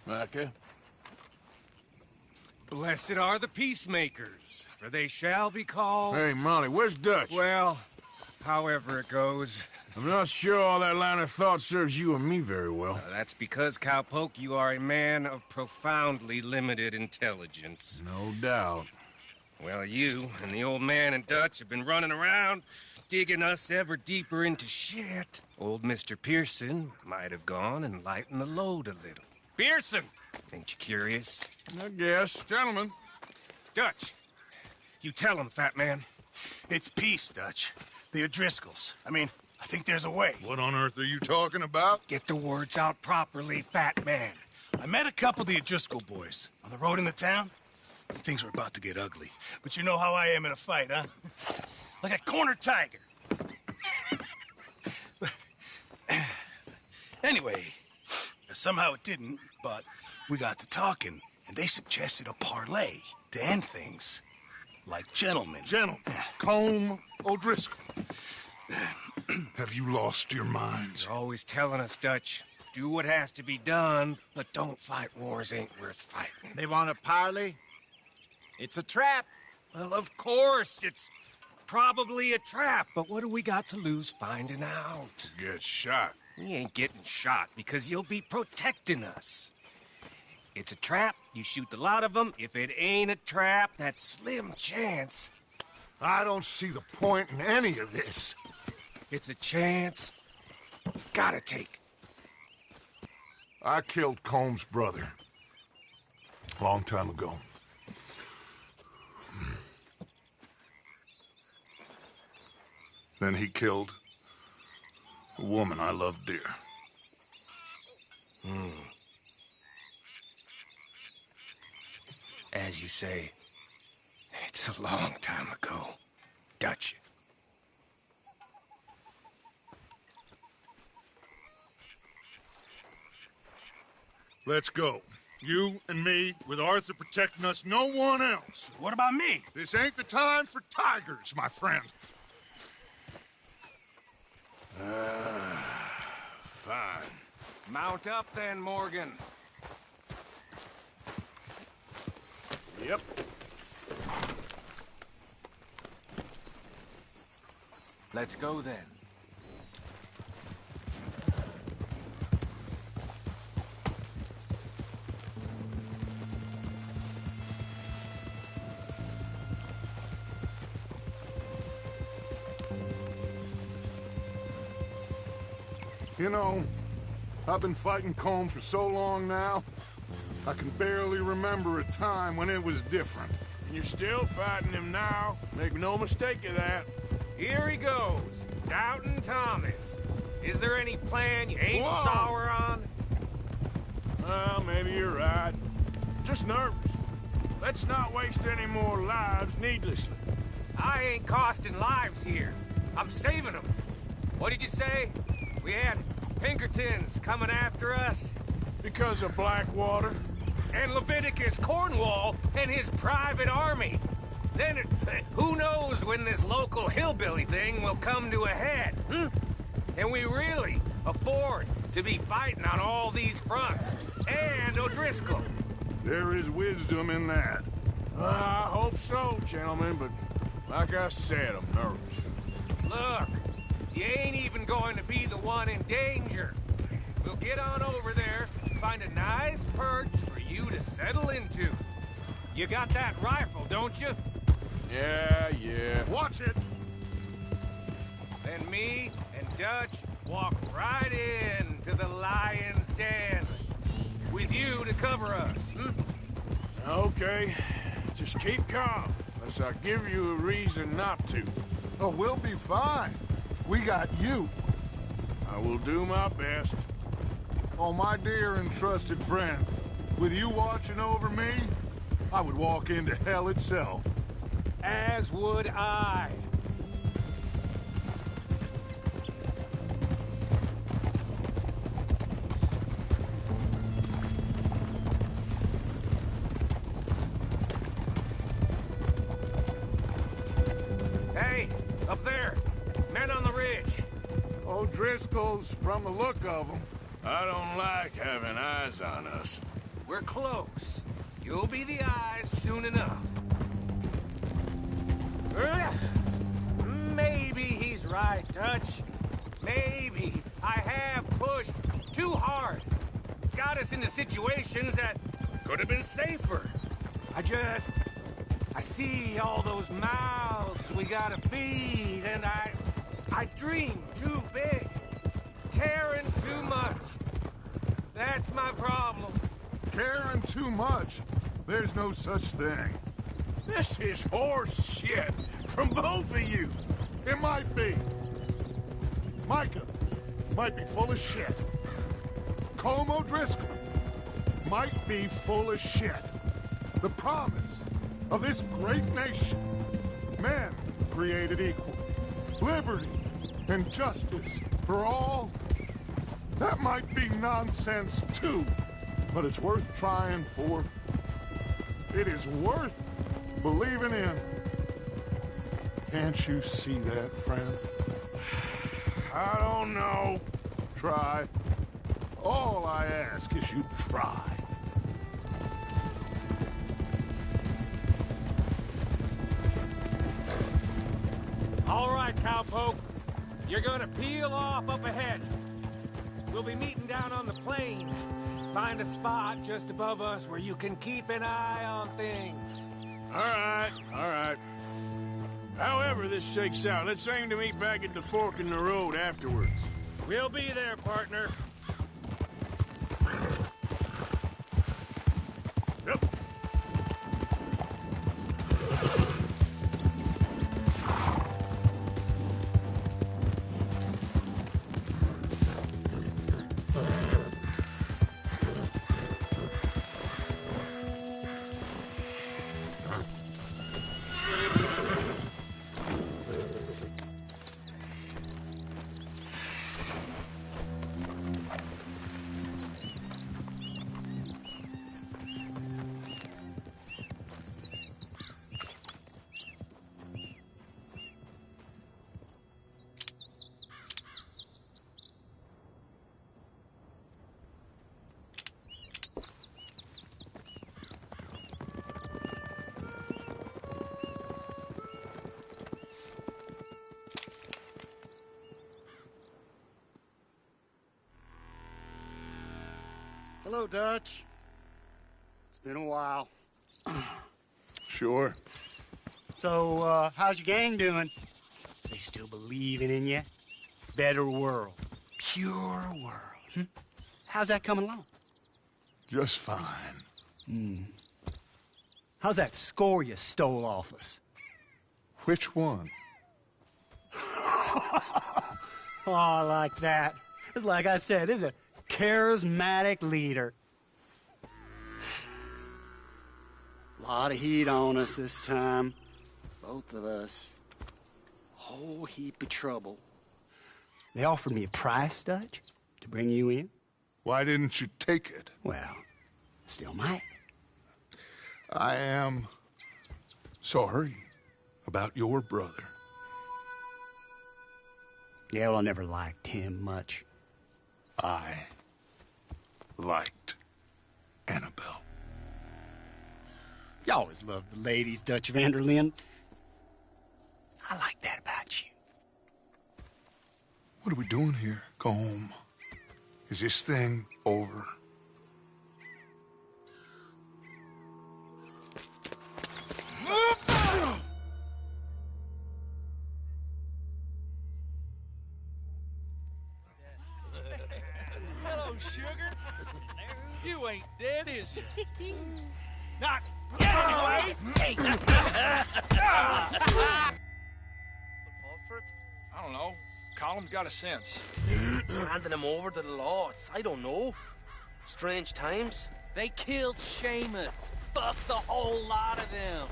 Micah? Blessed are the peacemakers, for they shall be called... Hey, Molly, where's Dutch? Well, however it goes. I'm not sure all that line of thought serves you and me very well. That's because, Cowpoke, you are a man of profoundly limited intelligence. No doubt. Well, you and the old man and Dutch have been running around, digging us ever deeper into shit. Old Mr. Pearson might have gone and lightened the load a little. Pearson! Ain't you curious? I guess. Gentlemen. Dutch, you tell him, fat man. It's peace, Dutch. The O'Driscolls. I think there's a way. What on earth are you talking about? Get the words out properly, fat man. I met a couple of the O'Driscoll boys on the road into town. Things were about to get ugly. But you know how I am in a fight, huh? Like a cornered tiger. Anyway, somehow it didn't, but we got to talking, and they suggested a parlay to end things. Like gentlemen. Gentlemen. Colm O'Driscoll. Have you lost your minds? You're always telling us, Dutch. Do what has to be done, but don't fight wars ain't worth fighting. They want a parley? It's a trap. Well, of course, it's probably a trap, but what do we got to lose finding out? Get shot. We ain't getting shot because you'll be protecting us. It's a trap, you shoot the lot of them. If it ain't a trap, that's slim chance. I don't see the point in any of this. It's a chance you've gotta take. I killed Colm's brother. A long time ago. Then he killed a woman I loved dear. As you say, it's a long time ago, Dutch. Let's go. You and me, with Arthur protecting us, no one else. What about me? This ain't the time for tigers, my friend. Fine. Mount up then, Morgan. Yep. Let's go then. You know, I've been fighting Colm for so long now, I can barely remember a time when it was different. And you're still fighting him now. Make no mistake of that. Here he goes, Doubting Thomas. Is there any plan you ain't sour on? Well, maybe you're right. Just nervous. Let's not waste any more lives needlessly. I ain't costing lives here. I'm saving them. What did you say? We had Pinkertons coming after us? Because of Blackwater? And Leviticus Cornwall and his private army. Then, who knows when this local hillbilly thing will come to a head, And we really afford to be fighting on all these fronts. And O'Driscoll. There is wisdom in that. I hope so, gentlemen, but like I said, I'm nervous. Look, you ain't even going to be the one in danger. We'll get on over there, find a nice perch for you to settle into. You got that rifle, don't you? Yeah. Watch it! Then me and Dutch walk right in to the lion's den. With you to cover us, Okay. Just keep calm, unless I give you a reason not to. Oh, we'll be fine. We got you. I will do my best. Oh, my dear and trusted friend. With you watching over me, I would walk into hell itself. As would I. Hey, up there. Men on the ridge. O'Driscoll's, from the look of them. I don't like having eyes on us. We're close. You'll be the eyes soon enough. Maybe he's right, Dutch. Maybe I have pushed too hard. Got us into situations that could have been safer. I see all those mouths we gotta feed, and I dream too big. Caring too much. That's my problem. Caring too much? There's no such thing. This is horse shit from both of you. It might be. Micah might be full of shit. Colm O'Driscoll might be full of shit. The promise of this great nation. Men created equal. Liberty and justice for all. That might be nonsense too, but it's worth trying for. It is worth believing in. Can't you see that, friend? I don't know. Try. All I ask is you try. All right, cowpoke. You're gonna peel off up ahead. We'll be meeting down on the plain. Find a spot just above us where you can keep an eye on things. All right. However this shakes out, let's aim to meet back at the fork in the road afterwards. We'll be there, partner. Yep. Hello, Dutch. It's been a while. Sure. So, how's your gang doing? They still believing in you? Better world. Pure world. How's that coming along? Just fine. How's that score you stole off us? Which one? Oh, I like that. It's like I said, this is a charismatic leader. Lot of heat on us this time. Both of us. Whole heap of trouble. They offered me a price, Dutch, to bring you in. Why didn't you take it? Well, still might. I am sorry about your brother. Yeah, well, I never liked him much. I liked Annabelle. You always loved the ladies, Dutch van der Linde. I like that about you. What are we doing here? Go home. Is this thing over? Hello, sugar. You ain't dead, is you? Not yet, anyway. I don't know. Colum's got a sense. Handing him over to the lords. I don't know. Strange times. They killed Seamus. Fuck the whole lot of them.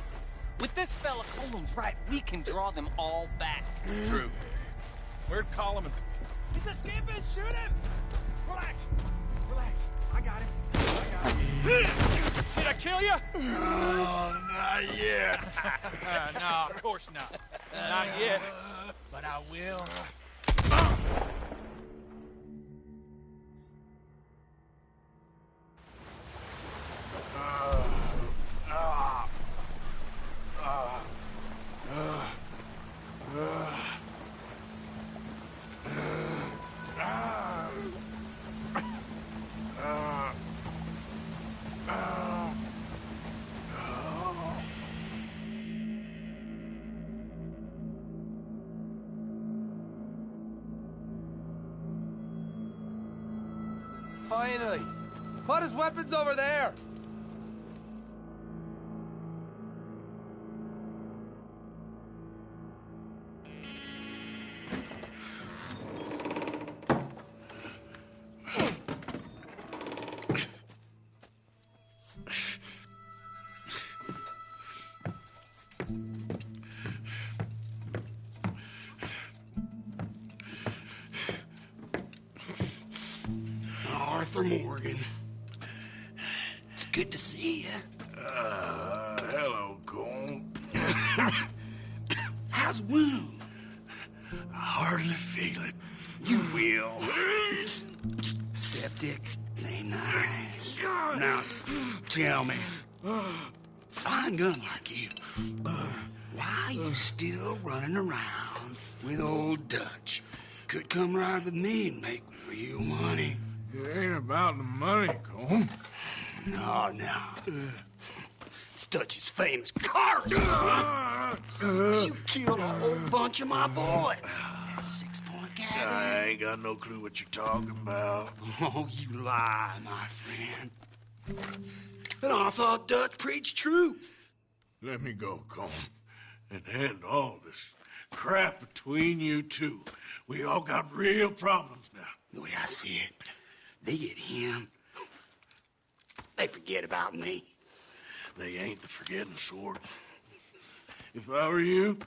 With this fella Colum's right, we can draw them all back. True. Where'd Colum and... He's escaping! Shoot him! Relax. Relax. I got him. Did I kill you? Oh, not yet. No, of course not. Not yet. But I will. finally. Put his weapons over there! Arthur Morgan. It's good to see you. Hello, Colm. How's the wound? I hardly feel it. You will. Septic ain't nice. Now, tell me, fine gun like you, why you still running around with old Dutch? Could come right with me and make real money. It ain't about the money, Colm. No. It's Dutch's famous cars. You killed a whole bunch of my boys. That 6-point cabin. I ain't got no clue what you're talking about. Oh, you lie, my friend. And I thought Dutch preached truth. Let me go, Colm, and end all this crap between you two. We all got real problems now. The way I see it, they get him, they forget about me. They ain't the forgetting sort. If I were you,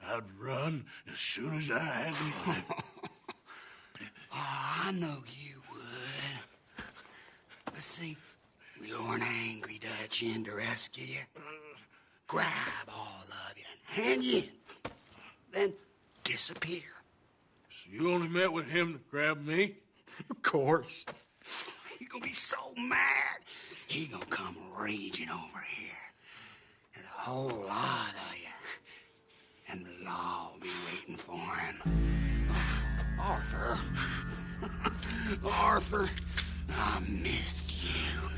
I'd run as soon as I had the money. Oh, I know you would. But see, we lure an angry Dutch in to rescue you. Grab all of you and hand you in. Then disappear. So you only met with him to grab me? Of course. He's gonna be so mad. He gonna come raging over here. And a whole lot of you. And the law will be waiting for him. Arthur. Arthur, I missed you.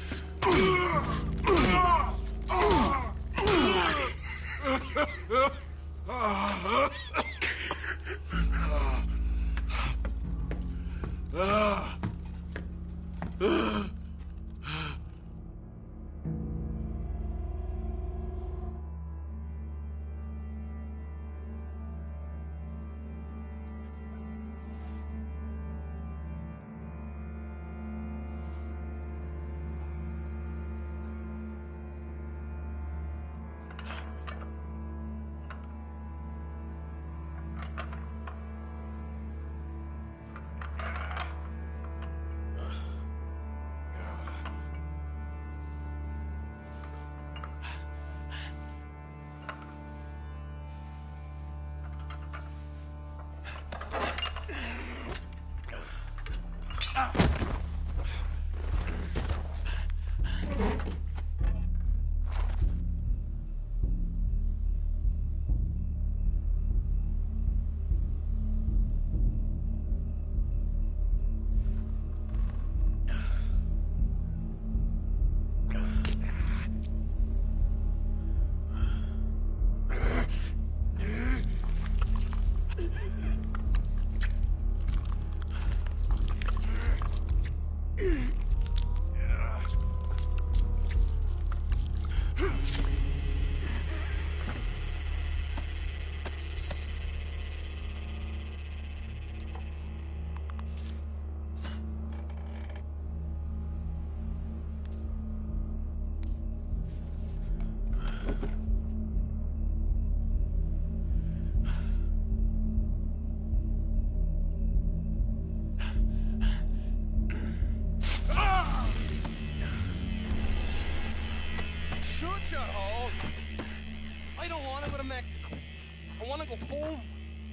Go home.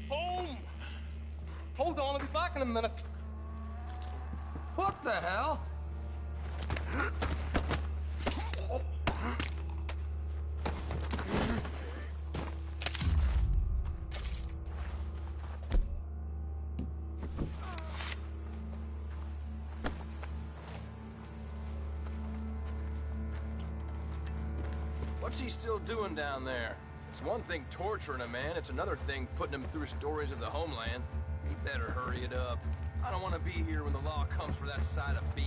Home! Hold on, I'll be back in a minute. What the hell? What's he still doing down there? It's one thing torturing a man, it's another thing putting him through stories of the homeland. He better hurry it up. I don't want to be here when the law comes for that side of beef.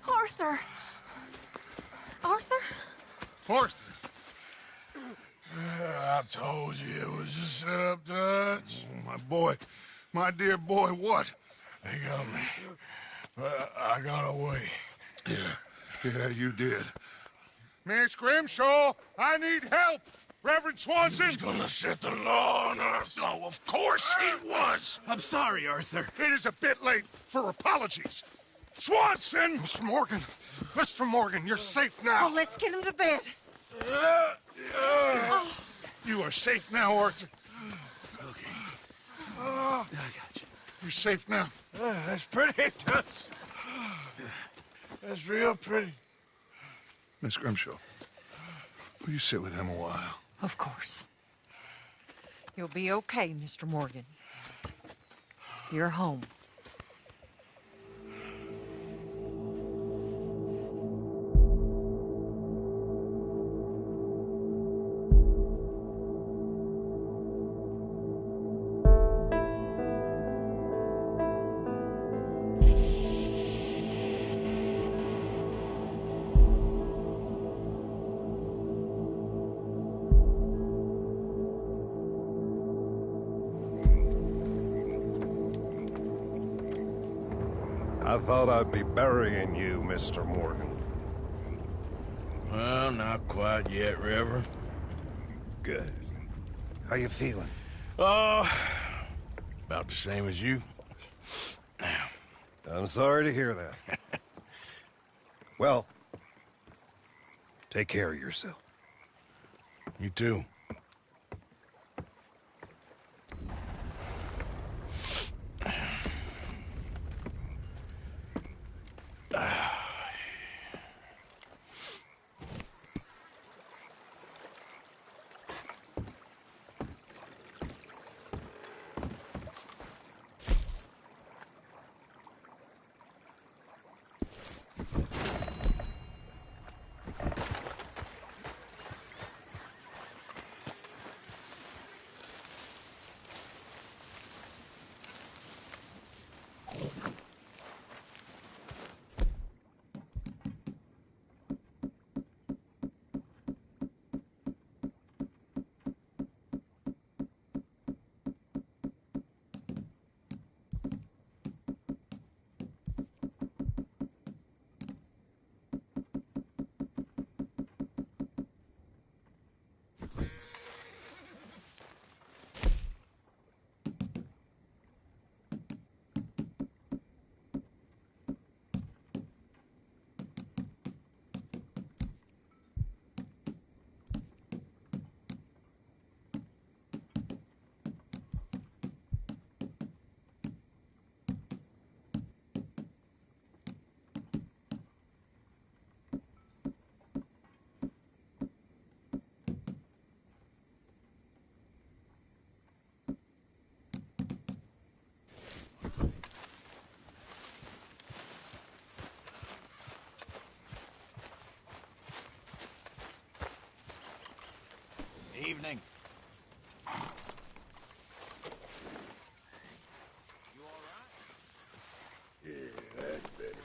Arthur! Arthur? Arthur! I told you it was a setup, Dutch. My boy, my dear boy, what? They got me. But I got away. Yeah, you did. Miss Grimshaw, I need help! Reverend Swanson! He's gonna set the law on us. Oh, of course he was. I'm sorry, Arthur. It is a bit late for apologies. Swanson! Mr. Morgan, you're safe now. Oh, let's get him to bed. You are safe now, Arthur. Okay. I got you. You're safe now. That's pretty, Dutch. That's real pretty. Miss Grimshaw, will you sit with him a while? Of course. You'll be okay, Mr. Morgan. You're home. I thought I'd be burying you, Mr. Morgan. Well, not quite yet, Reverend. Good. How you feeling? About the same as you. I'm sorry to hear that. Well, take care of yourself. You too. evening. Yeah, that's better.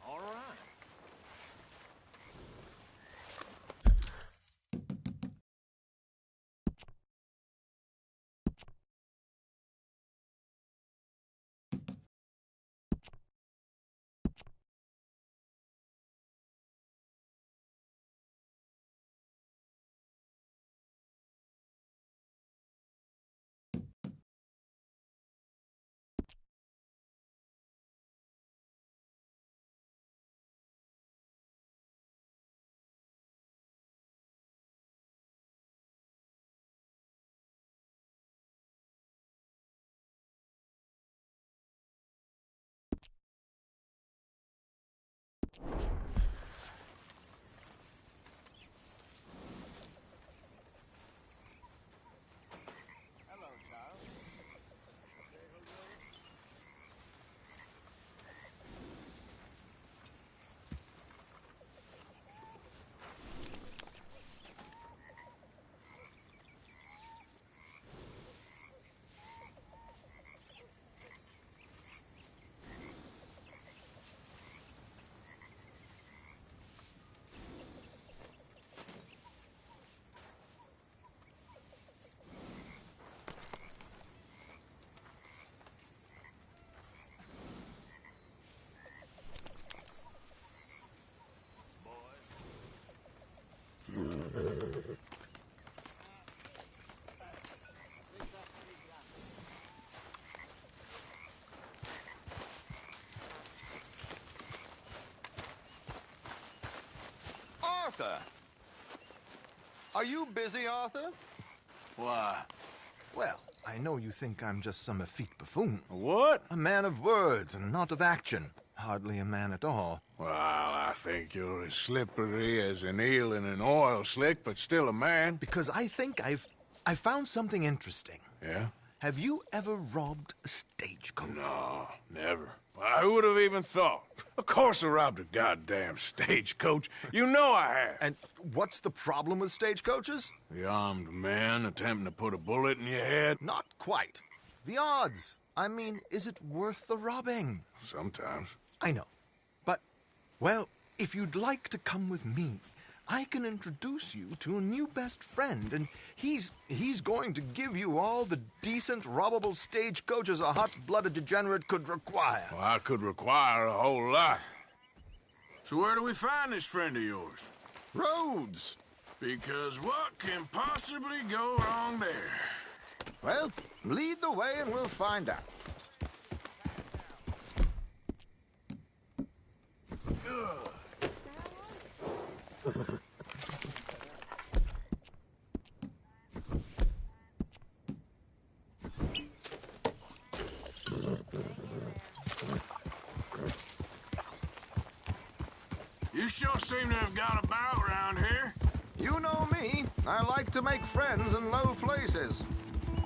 All right. Arthur! Are you busy, Arthur? Why? Well, I know you think I'm just some effete buffoon. What? A man of words and not of action. Hardly a man at all. Well, I think you're as slippery as an eel in an oil slick, but still a man. Because I think I found something interesting. Yeah? Have you ever robbed a stagecoach? No, never. Who would have even thought? Of course I robbed a goddamn stagecoach. You know I have. And what's the problem with stagecoaches? The armed man attempting to put a bullet in your head? Not quite. The odds. I mean, is it worth the robbing? Sometimes. I know. But, well, if you'd like to come with me, I can introduce you to a new best friend, and he's going to give you all the decent, robbable stagecoaches a hot-blooded degenerate could require. Well, I could require a whole lot. So where do we find this friend of yours? Rhodes. Because what can possibly go wrong there? Well, lead the way and we'll find out. You sure seem to have got about around here. You know me. I like to make friends in low places.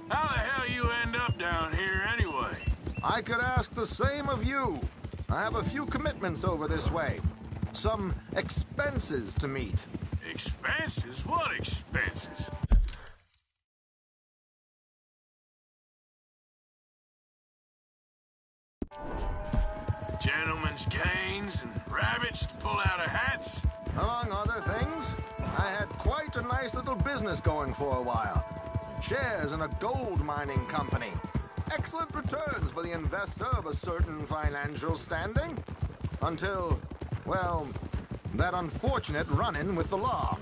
How the hell you end up down here anyway? I could ask the same of you. I have a few commitments over this way. Some expenses to meet. Expenses? What expenses? Gentlemen's canes and rabbits to pull out of hats? Among other things, I had quite a nice little business going for a while. Shares in a gold mining company. Excellent returns for the investor of a certain financial standing. Until, well, that unfortunate run-in with the law.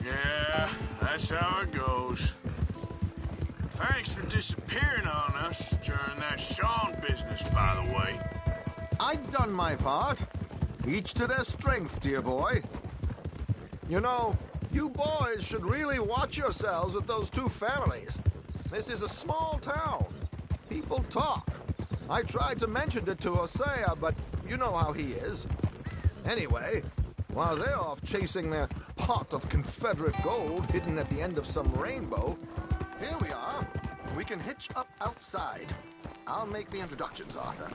Yeah, that's how it goes. Thanks for disappearing on us during that Sean business, by the way. I'd done my part. Each to their strengths, dear boy. You know, you boys should really watch yourselves with those two families. This is a small town. People talk. I tried to mention it to Hosea, but you know how he is. Anyway, while they're off chasing their pot of Confederate gold hidden at the end of some rainbow, here we are. We can hitch up outside. I'll make the introductions, Arthur.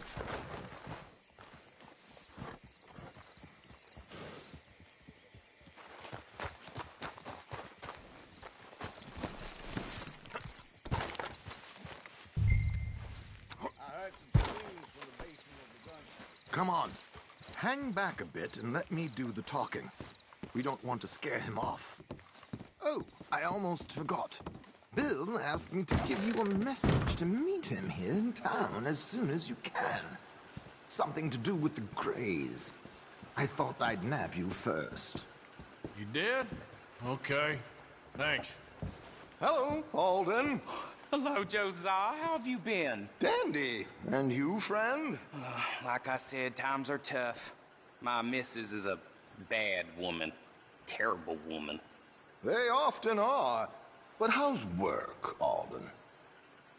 Come on. Hang back a bit and let me do the talking. We don't want to scare him off. Oh, I almost forgot. Bill asked me to give you a message to meet him here in town as soon as you can. Something to do with the Greys. I thought I'd nab you first. You did? Okay. Thanks. Hello, Alden. Hello, Josiah. How have you been? Dandy. And you, friend? Like I said, times are tough. My missus is a bad woman. Terrible woman. They often are. But how's work, Alden?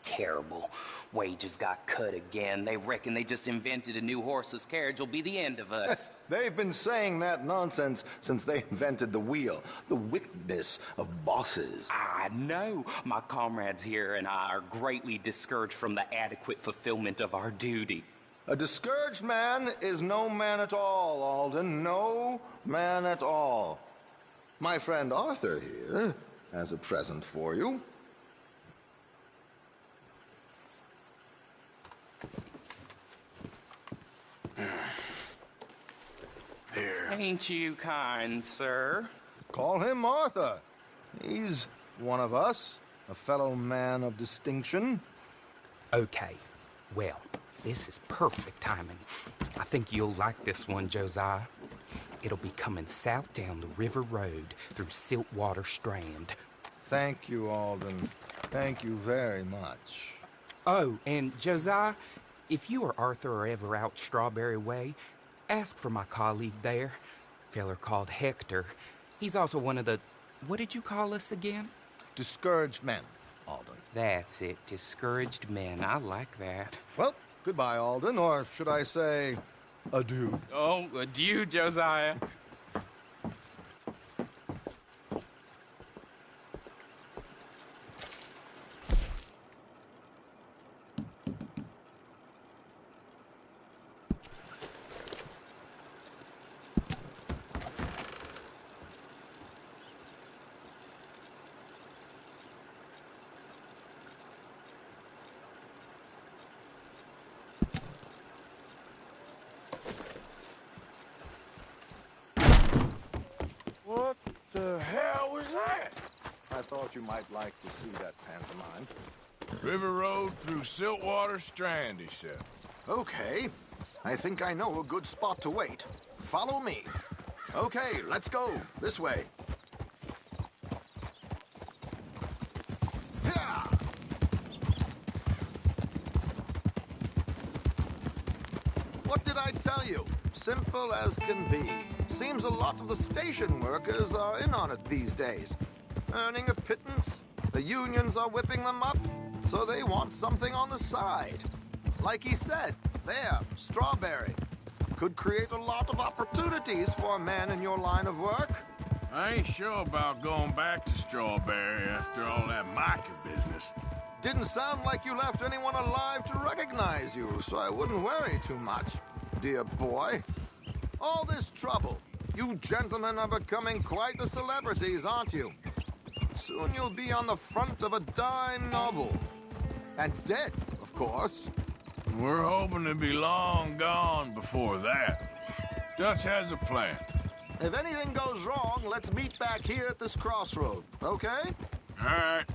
Terrible. Wages got cut again. They reckon they just invented a new horseless carriage will be the end of us. They've been saying that nonsense since they invented the wheel. The wickedness of bosses. I know. My comrades here and I are greatly discouraged from the adequate fulfillment of our duty. A discouraged man is no man at all, Alden. No man at all. My friend Arthur here has a present for you. Here. Ain't you kind, sir? Call him Arthur. He's one of us, a fellow man of distinction. Okay. Well, this is perfect timing. I think you'll like this one, Josiah. It'll be coming south down the river road through Siltwater Strand. Thank you, Alden. Thank you very much. Oh, and Josiah, if you or Arthur are ever out Strawberry Way, ask for my colleague there, feller called Hector. He's also one of the... What did you call us again? Discouraged men, Alden. That's it, discouraged men. I like that. Well, goodbye, Alden, or should I say, adieu. Oh, adieu, Josiah. What the hell was that? I thought you might like to see that pantomime. River Road through Siltwater Strand, he said. Okay. I think I know a good spot to wait. Follow me. Okay, let's go. This way. Yeah. What did I tell you? Simple as can be. Seems a lot of the station workers are in on it these days. Earning a pittance. The unions are whipping them up, so they want something on the side. Like he said, there, Strawberry. Could create a lot of opportunities for a man in your line of work. I ain't sure about going back to Strawberry after all that Micah business. Didn't sound like you left anyone alive to recognize you, so I wouldn't worry too much, dear boy. All this trouble. You gentlemen are becoming quite the celebrities, aren't you? Soon you'll be on the front of a dime novel. And dead, of course. We're hoping to be long gone before that. Dutch has a plan. If anything goes wrong, let's meet back here at this crossroad, okay? All right.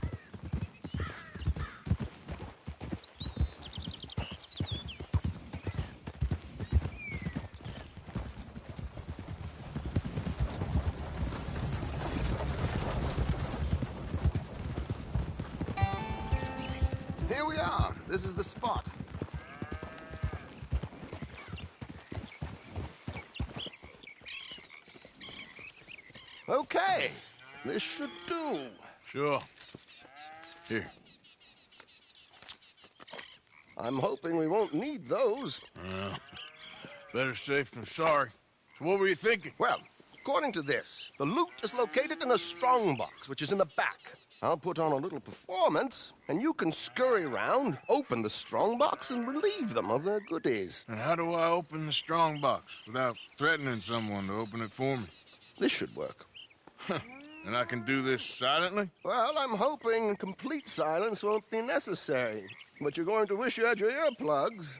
Here we are. This is the spot. Okay. This should do. Sure. Here. I'm hoping we won't need those. Better safe than sorry. So what were you thinking? Well, according to this, the loot is located in a strongbox, which is in the back. I'll put on a little performance, and you can scurry around, open the strongbox, and relieve them of their goodies. And how do I open the strongbox without threatening someone to open it for me? This should work. And I can do this silently? Well, I'm hoping complete silence won't be necessary. But you're going to wish you had your earplugs.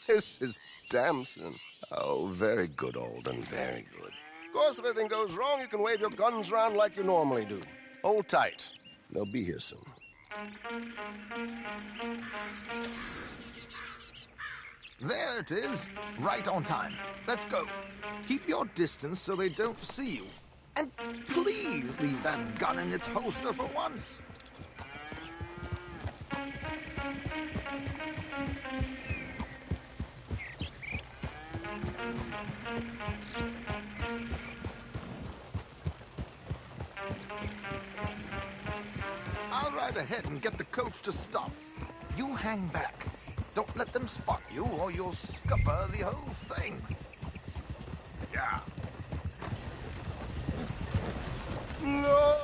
Mrs. Damson. Oh, very good, Alden, very good. Of course, if anything goes wrong, you can wave your guns around like you normally do. Hold tight. They'll be here soon. There it is. Right on time. Let's go. Keep your distance so they don't see you. And please leave that gun in its holster for once. I'll ride ahead and get the coach to stop. You hang back. Don't let them spot you, or you'll scupper the whole thing. Yeah. No!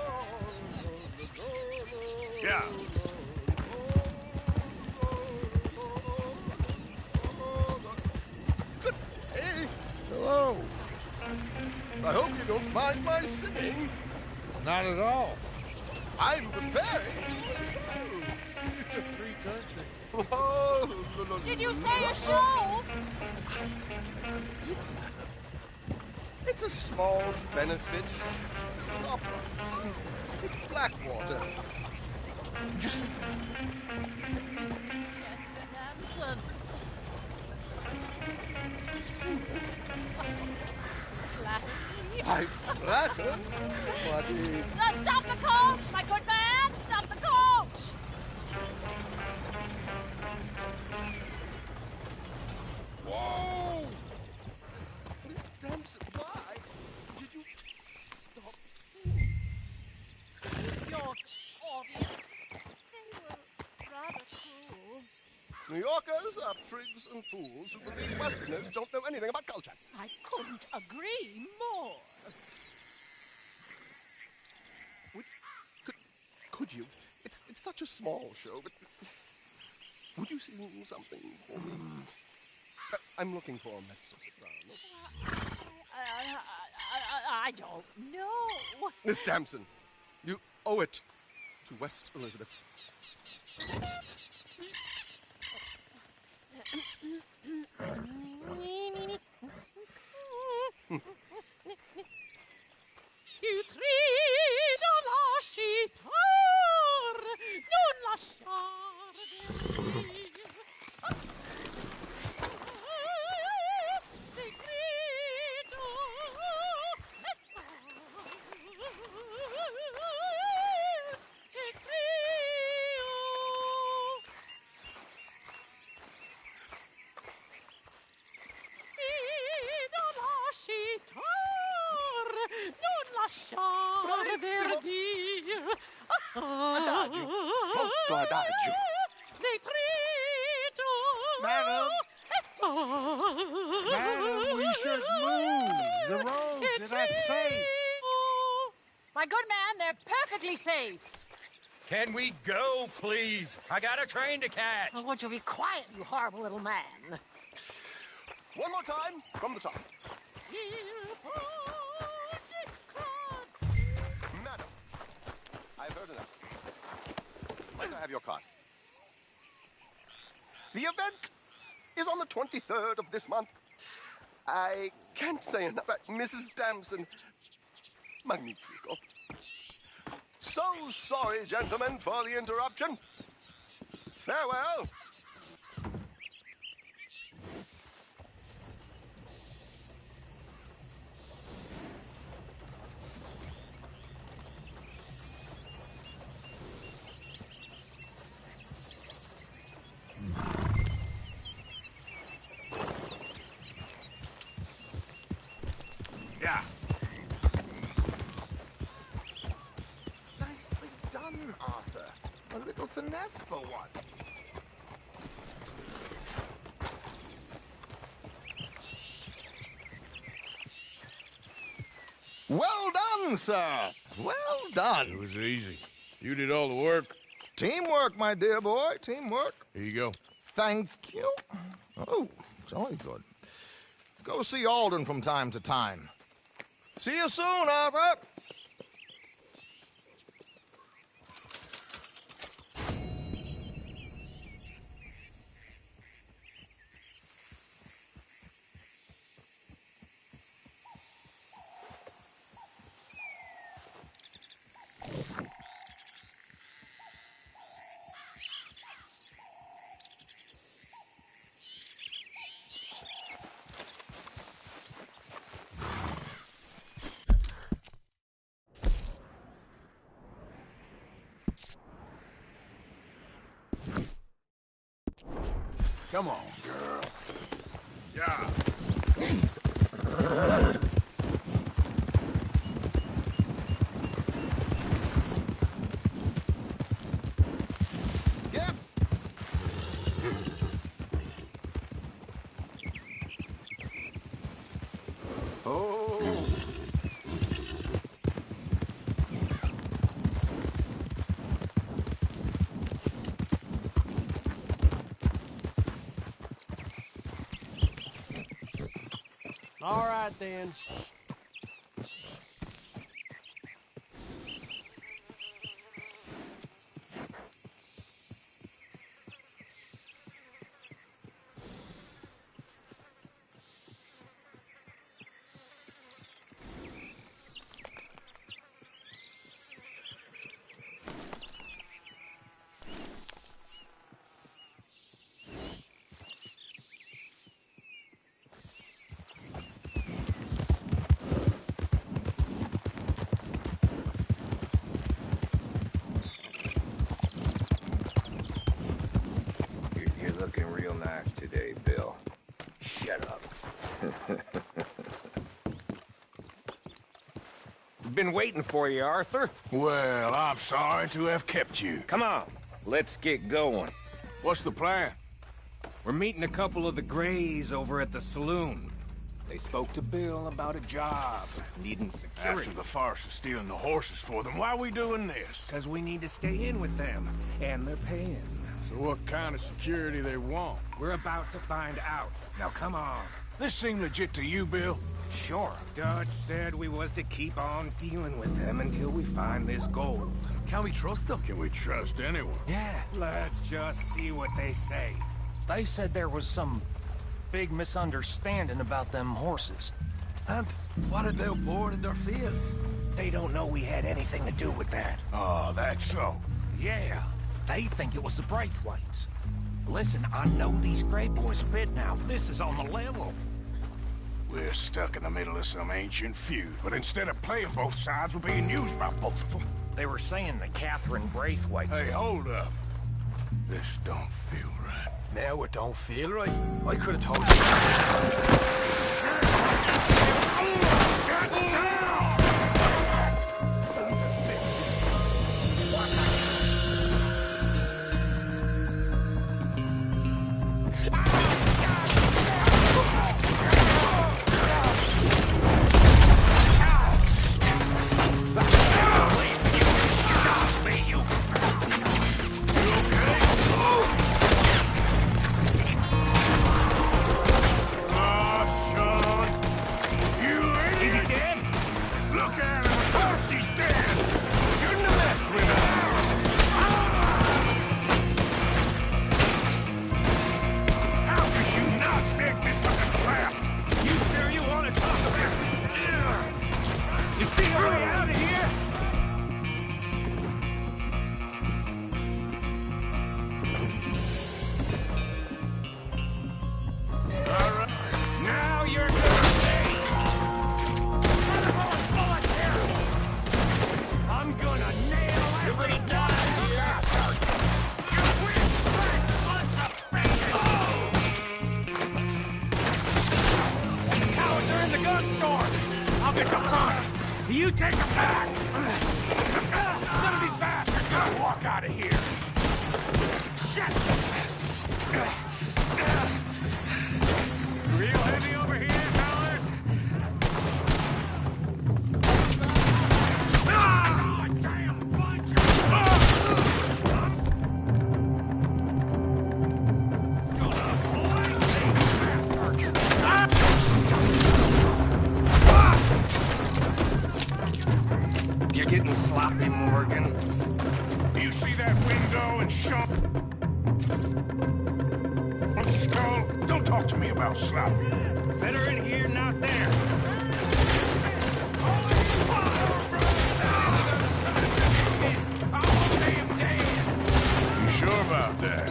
Yeah. Good day. Hello. I hope you don't mind my singing. Not at all. I'm preparing. It's a free country. Did you say a show? It's a small benefit. Opera. It's Blackwater. Just... I flatter, buddy. Stop the coach, my good man! Stop the coach! Whoa! Miss Damson, why did you... Your audience, they were rather cruel. New Yorkers are prigs and fools who believe Westerners don't know anything about culture. I couldn't agree more. Could you? It's such a small show, but would you sing something for me? I'm looking for a mezzo-soprano. I don't know. Miss Damson, you owe it to West Elizabeth. Il trido lascitar, non lasciar dir. Segreto e trio. Trido lascitar, non lasciar dir. Adagio, molto adagio. Dei trito. Madam, we should move. The roads are not safe. My good man, they're perfectly safe. Can we go, please? I got a train to catch. Oh, won't you be quiet, you horrible little man? One more time, from the top. Madam, I've heard enough. Might I have your card? The event is on the 23rd of this month. I can't say enough. Mrs. Damson, magnifico. So sorry, gentlemen, for the interruption. Farewell. Yeah. Nicely done, Arthur. A little finesse for once. Well done, sir. Well done. It was easy. You did all the work. Teamwork, my dear boy. Teamwork. Here you go. Thank you. Oh, jolly good. Go see Alden from time to time. See you soon, Arthur. Come on, girl. Yeah. Yep. Oh. All right, then. You're looking real nice today, Bill. Shut up. Been waiting for you, Arthur. Well, I'm sorry to have kept you. Come on, let's get going. What's the plan? We're meeting a couple of the Greys over at the saloon. They spoke to Bill about a job, needing security. After the farce of stealing the horses for them, why are we doing this? Because we need to stay in with them, and they're paying. So what kind of security they want? We're about to find out. Now come on. This seem legit to you, Bill? Sure. Dutch said we was to keep on dealing with them until we find this gold. Can we trust them? Can we trust anyone? Yeah. Let's just see what they say. They said there was some big misunderstanding about them horses. And what did they board in their fields? They don't know we had anything to do with that. Oh, that's so. Yeah. They think it was the Braithwaites. Listen, I know these Grey boys a bit now. This is on the level. We're stuck in the middle of some ancient feud, but instead of playing both sides, we're being used by both of them. They were saying that Catherine Braithwaite... Hey, hold up. This don't feel right. Now it don't feel right. I could have told you. You take him back! It's gonna be fast! You're gonna walk out of here! Shit! Real heavy over here, fellas? Ah! Damn bunch! You're getting sloppy, Morgan. Do you see that window and shop? Skull, don't talk to me about sloppy. Better in here, not there. You sure about that?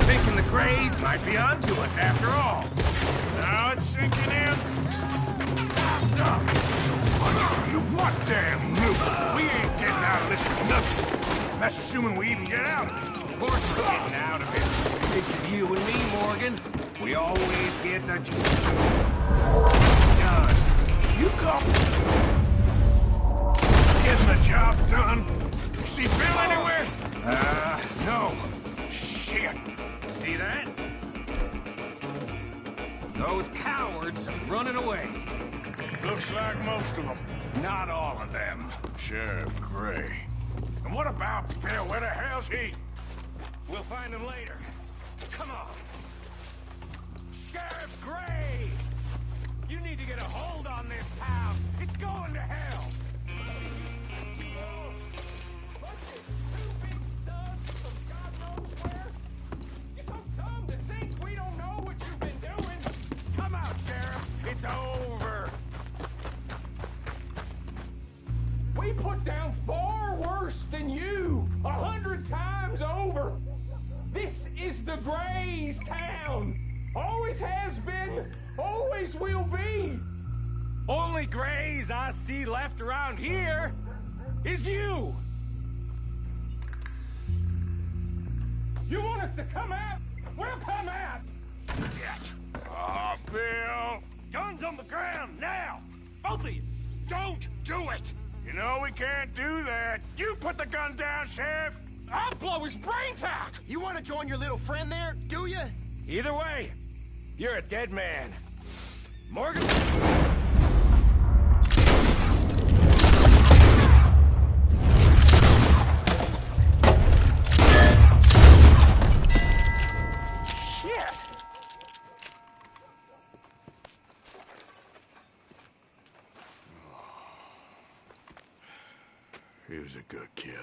Thinking the Greys might be onto us after all. Now it's sinking in. Time's up. So much for new What damn loot? We ain't getting out of this for nothing. That's assuming we even get out of it. Of course we're getting out of it. This is you and me, Morgan. We always get the done. You come getting the job done? You see Bill anywhere? No. Shit. See that? Those cowards are running away. Looks like most of them. Not all of them. Sheriff Gray. And what about Bill? Where the hell's he? We'll find him later. Come on. Sheriff Gray! You need to get a hold on this town. It's going to hell. You're so dumb to think we don't know what you've been doing. Come out, Sheriff. It's over. We put down far worse than you. 100 times over. This is the Grays' town. Always has been, always will be. Only Grays I see left around here is you. You want us to come out? We'll come out. Bill. Guns on the ground, now. Both of you. Don't do it. You know we can't do that. You put the gun down, Sheriff. I'll blow his brains out. You want to join your little friend there, do you? Either way, you're a dead man. Morgan... Shit! He was a good kid.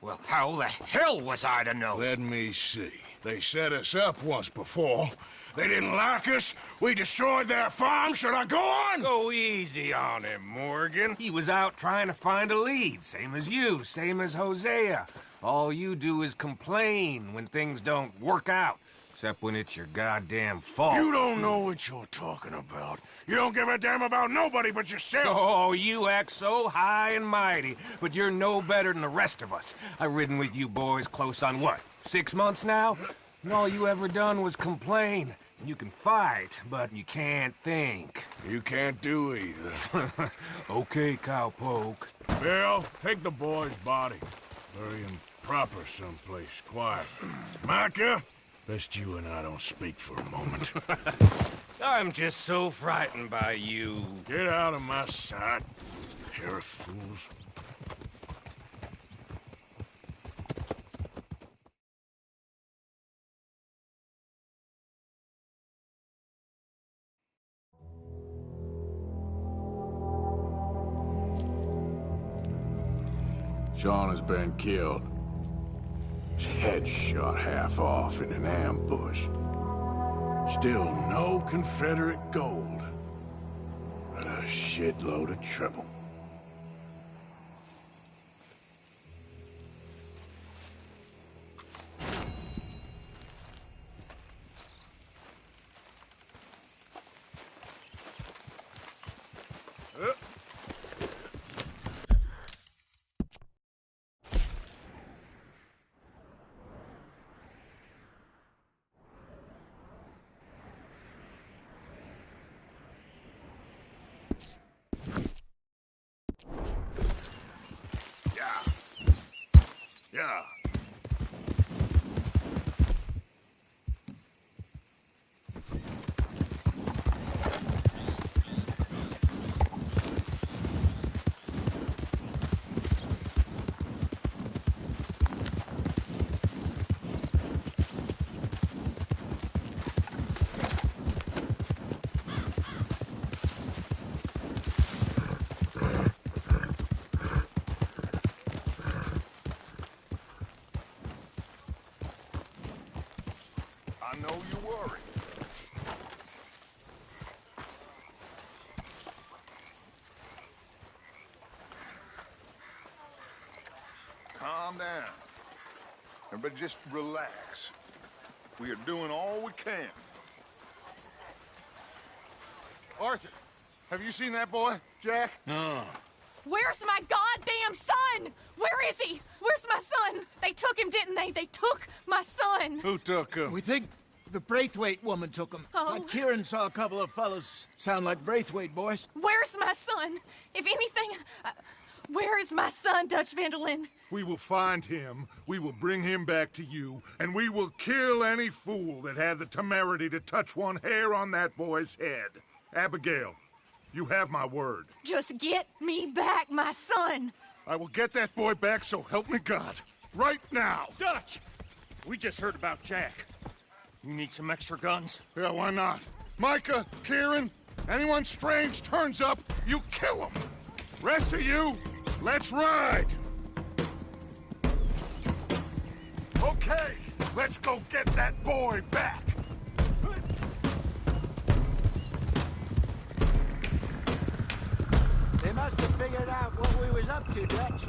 Well, how the hell was I to know? Let me see. They set us up once before. They didn't like us. We destroyed their farm. Should I go on? Go easy on him, Morgan. He was out trying to find a lead. Same as you, same as Hosea. All you do is complain when things don't work out. Except when it's your goddamn fault. You don't know what you're talking about. You don't give a damn about nobody but yourself. Oh, you act so high and mighty, but you're no better than the rest of us. I've ridden with you boys close on what, 6 months now? And all you ever done was complain. You can fight, but you can't think. You can't do either. Okay, cowpoke. Bill, take the boy's body. Bury him proper someplace, quiet. Micah, best you and I don't speak for a moment. I'm just so frightened by you. Get out of my sight, pair of fools. Sean has been killed. His head shot half off in an ambush. Still no Confederate gold, but a shitload of trouble. Yeah. I know you worry. Calm down. Everybody just relax. We are doing all we can. Arthur, have you seen that boy, Jack? No. Where's my goddamn son? Where is he? Where's my son? They took him, didn't they? They took my son. Who took him? We think the Braithwaite woman took him. Oh. Kieran saw a couple of fellows sound like Braithwaite boys. Where's my son? If anything, where is my son, Dutch Van der Linde? We will find him, we will bring him back to you, and we will kill any fool that had the temerity to touch one hair on that boy's head. Abigail, you have my word. Just get me back, my son. I will get that boy back, so help me God. Right now. Dutch! We just heard about Jack. You need some extra guns? Yeah, why not? Micah, Kieran, anyone strange turns up, you kill him. Rest of you, let's ride. Okay, let's go get that boy back. They must have figured out what we was up to, Dutch.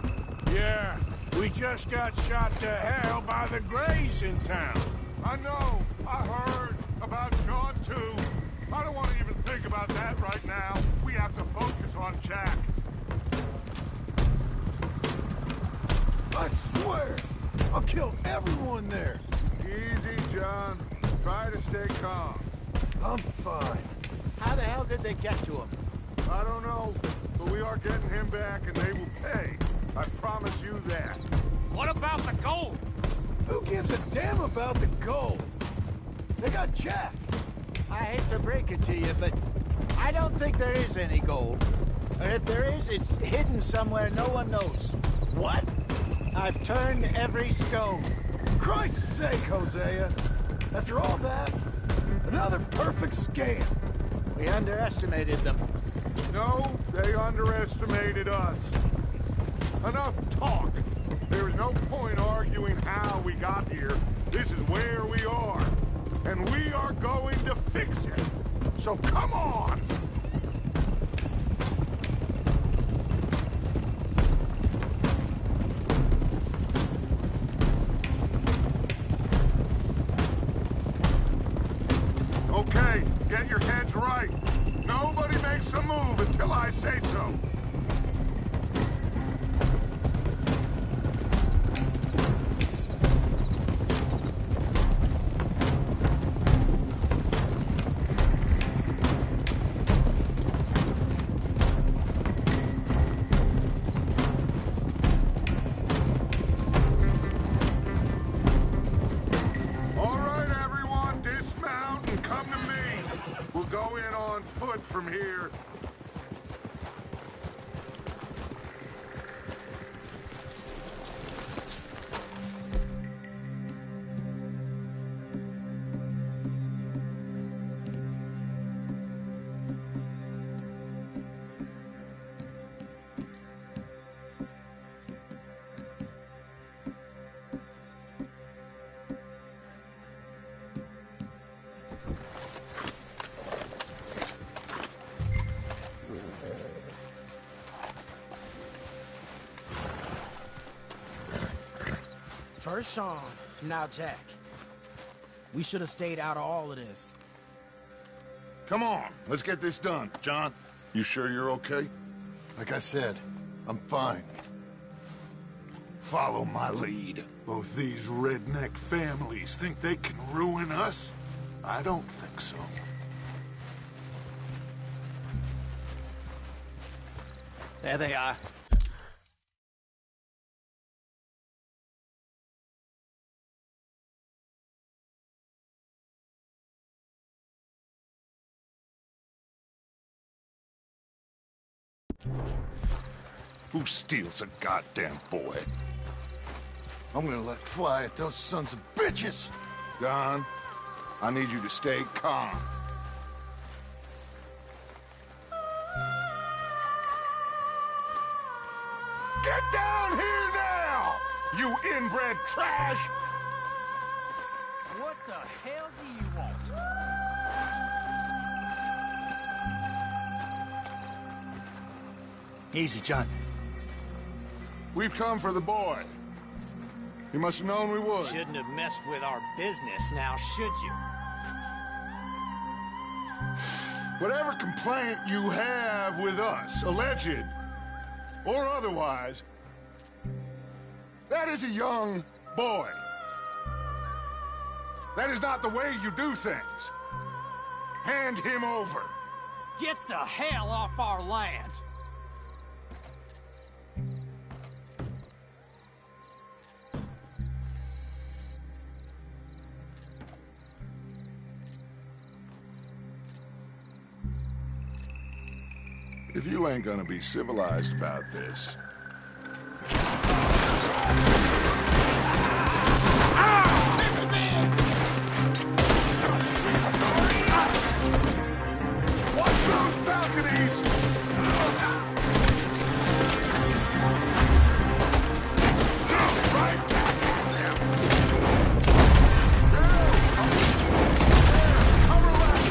Yeah, we just got shot to hell by the Greys in town. I know, I heard about John too. I don't want to even think about that right now. We have to focus on Jack. I swear, I'll kill everyone there. Easy, John. Try to stay calm. I'm fine. How the hell did they get to him? I don't know, but we are getting him back and they will pay. I promise you that. What about the gold? Who gives a damn about the gold? They got Jack. I hate to break it to you, but I don't think there is any gold. Or if there is, it's hidden somewhere no one knows. What? I've turned every stone. Christ's sake, Hosea. After all that, another perfect scam. We underestimated them. No, they underestimated us. Enough talk. There is no point arguing how we got here. This is where we are. And we are going to fix it. So come on! Okay, get your heads right. Nobody makes a move until I say so. From here. First Sean, now Jack. We should have stayed out of all of this. Come on, let's get this done. John, you sure you're okay? Like I said, I'm fine. Follow my lead. Both these redneck families think they can ruin us? I don't think so. There they are. Who steals a goddamn boy? I'm gonna let fly at those sons of bitches! Don, I need you to stay calm. Get down here now, you inbred trash! What the hell do you want? Easy, John. We've come for the boy. You must have known we would. Shouldn't have messed with our business now, should you? Whatever complaint you have with us, alleged or otherwise, that is a young boy. That is not the way you do things. Hand him over. Get the hell off our land! If you ain't gonna be civilized about this... Watch those balconies! Right back at them! Cover left!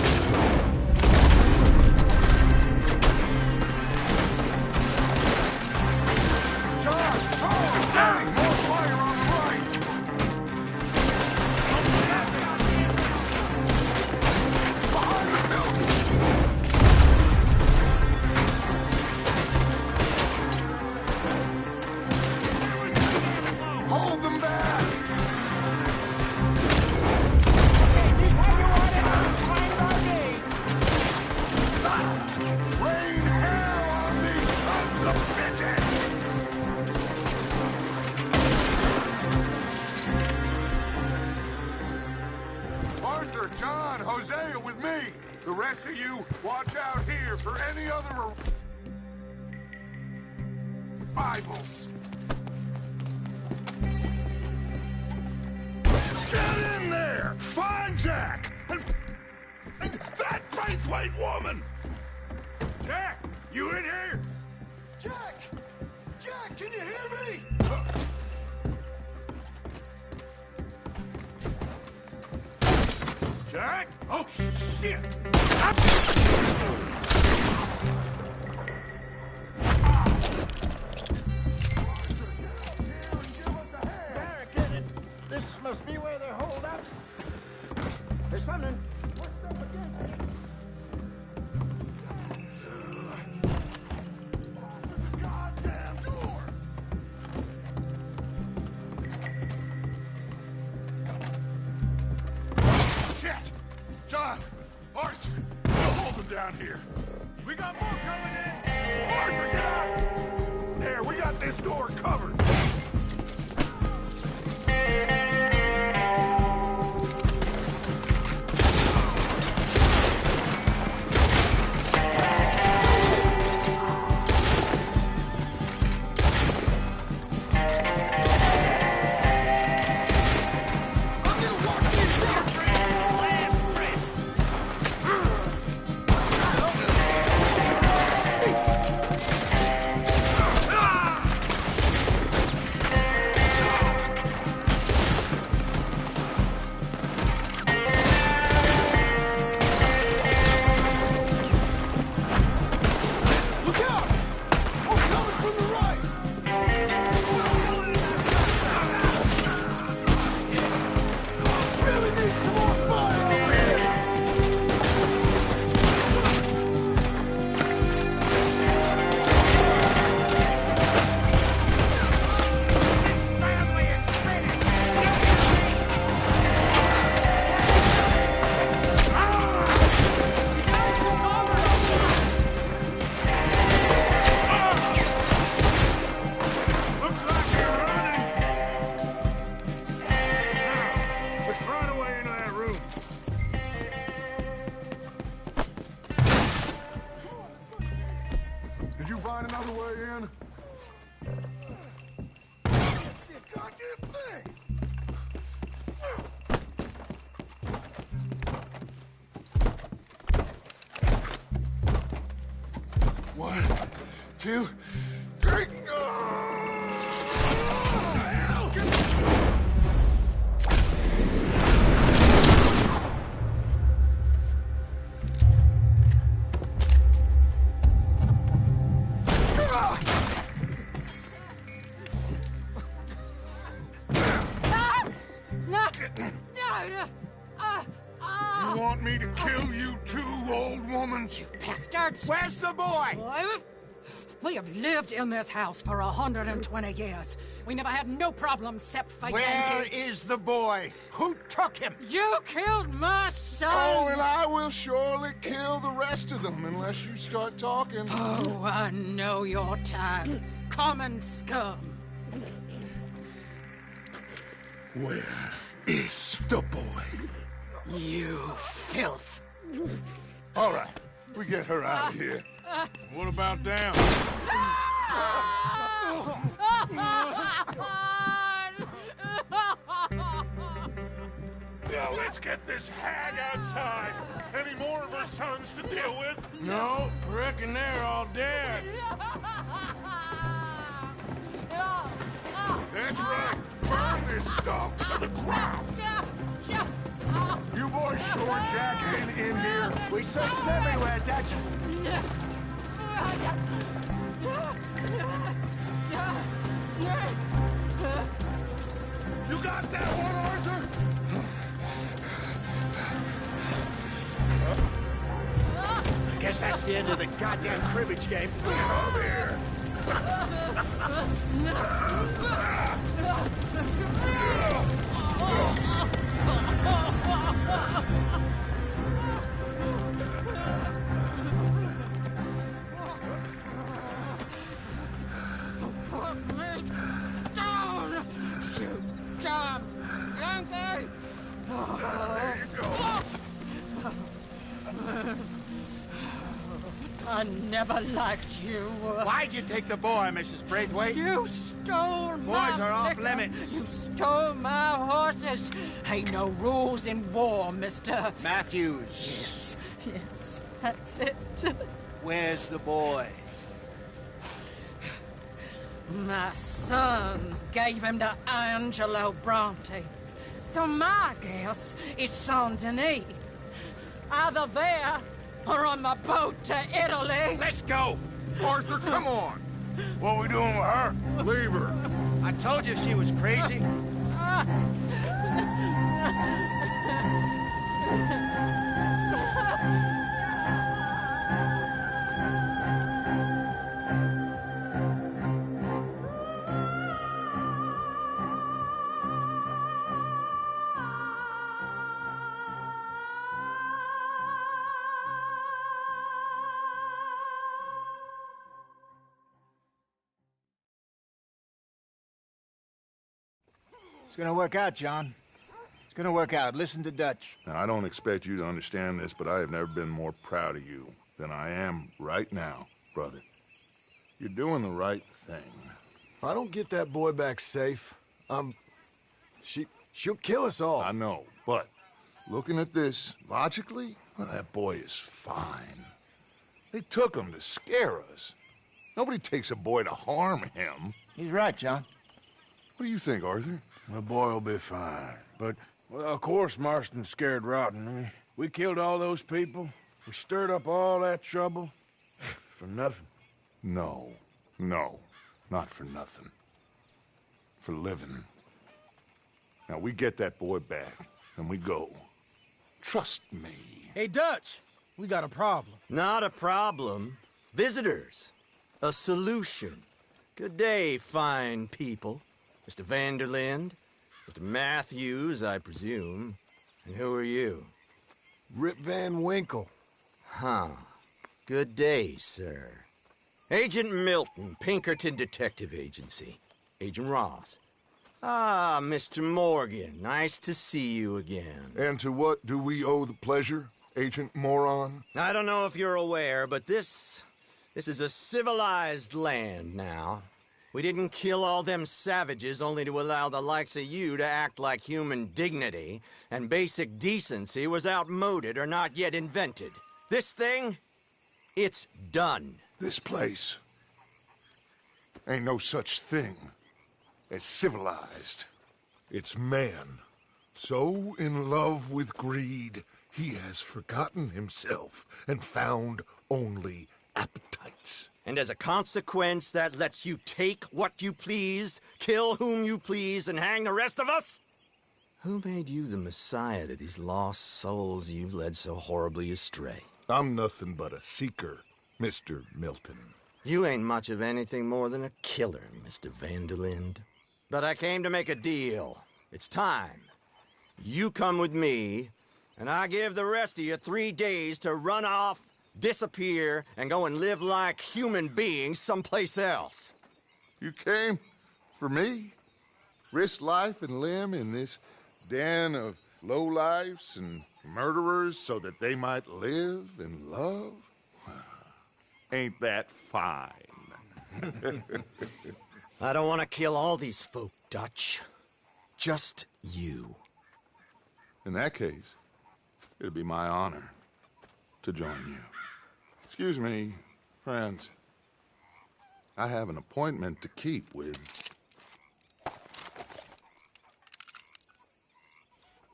Dang, more fire on the right! Behind the building! Hold them back! Rain hell on these sons of bitches! Arthur, John, Hosea with me. The rest of you, watch out here for any other rivals. Get in there! Find Jack! And that Braithwaite woman! Jack, you in here? Jack! Jack, can you hear me? Jack? Oh, shit! Barricaded. This must be where they're holed up. There's something pushed up against it. Goddamn door! Shit! John! Arthur! We'll hold them down here. We got more coming in! Arthur, get out! There, we got this door covered. Find another way in? You goddamn thing! 1, 2, 3. You want me to kill you too, old woman? You bastards! Where's the boy? We have lived in this house for 120 years. We never had no problems except for Where Yankees. is the boy? Who took him? You killed my son! Oh, and I will surely kill the rest of them unless you start talking. Oh, I know your type. Common scum. Where is the boy? You filth. All right, we get her out of here. What about down? Now let's get this hag outside. Any more of her sons to deal with? No, reckon they're all dead. That's right. Burn this dog to the ground. You boys sure Jack ain't in here? We searched everywhere, Dutch. You got that one, Arthur? I guess that's the end of the goddamn cribbage game. Come here. Put me down! You damn Yankee! There you go. I never liked you. Why'd you take the boy, Mrs. Braithwaite? You stole my Boys are off liquor. limits. You stole my horses. Ain't no rules in war, mister. Matthews. Yes, that's it. Where's the boy? My sons gave him to Angelo Bronte. So my guess is Saint Denis. Either there or on the boat to Italy. Let's go! Arthur, come on. What we doing with her? Leave her. I told you she was crazy. It's gonna work out, John. It's gonna work out. Listen to Dutch. Now, I don't expect you to understand this, but I have never been more proud of you than I am right now, brother. You're doing the right thing. If I don't get that boy back safe, she'll kill us all. I know, but looking at this logically, well, that boy is fine. They took him to scare us. Nobody takes a boy to harm him. He's right, John. What do you think, Arthur? The boy will be fine. But, well, of course Marston's scared rotten. I mean, we killed all those people. We stirred up all that trouble. For nothing. No, not for nothing. For living. Now, we get that boy back, and we go. Trust me. Hey, Dutch, we got a problem. Not a problem. Visitors. A solution. Good day, fine people. Mr. Vanderlinde, Mr. Matthews, I presume. And who are you? Rip Van Winkle. Huh. Good day, sir. Agent Milton, Pinkerton Detective Agency. Agent Ross. Ah, Mr. Morgan, nice to see you again. And to what do we owe the pleasure, Agent Moron? I don't know if you're aware, but this is a civilized land now. We didn't kill all them savages only to allow the likes of you to act like human dignity, and basic decency was outmoded or not yet invented. This thing, it's done. This place ain't no such thing as civilized. It's man, so in love with greed, he has forgotten himself and found only appetites. And as a consequence, that lets you take what you please, kill whom you please, and hang the rest of us? Who made you the messiah to these lost souls you've led so horribly astray? I'm nothing but a seeker, Mr. Milton. You ain't much of anything more than a killer, Mr. Van der Linde. But I came to make a deal. It's time. You come with me, and I give the rest of you 3 days to run off, disappear, and go and live like human beings someplace else. You came for me? Risk life and limb in this den of lowlifes and murderers so that they might live and love? Ain't that fine? I don't want to kill all these folk, Dutch. Just you. In that case, it'd be my honor to join you. Excuse me, friends. I have an appointment to keep with...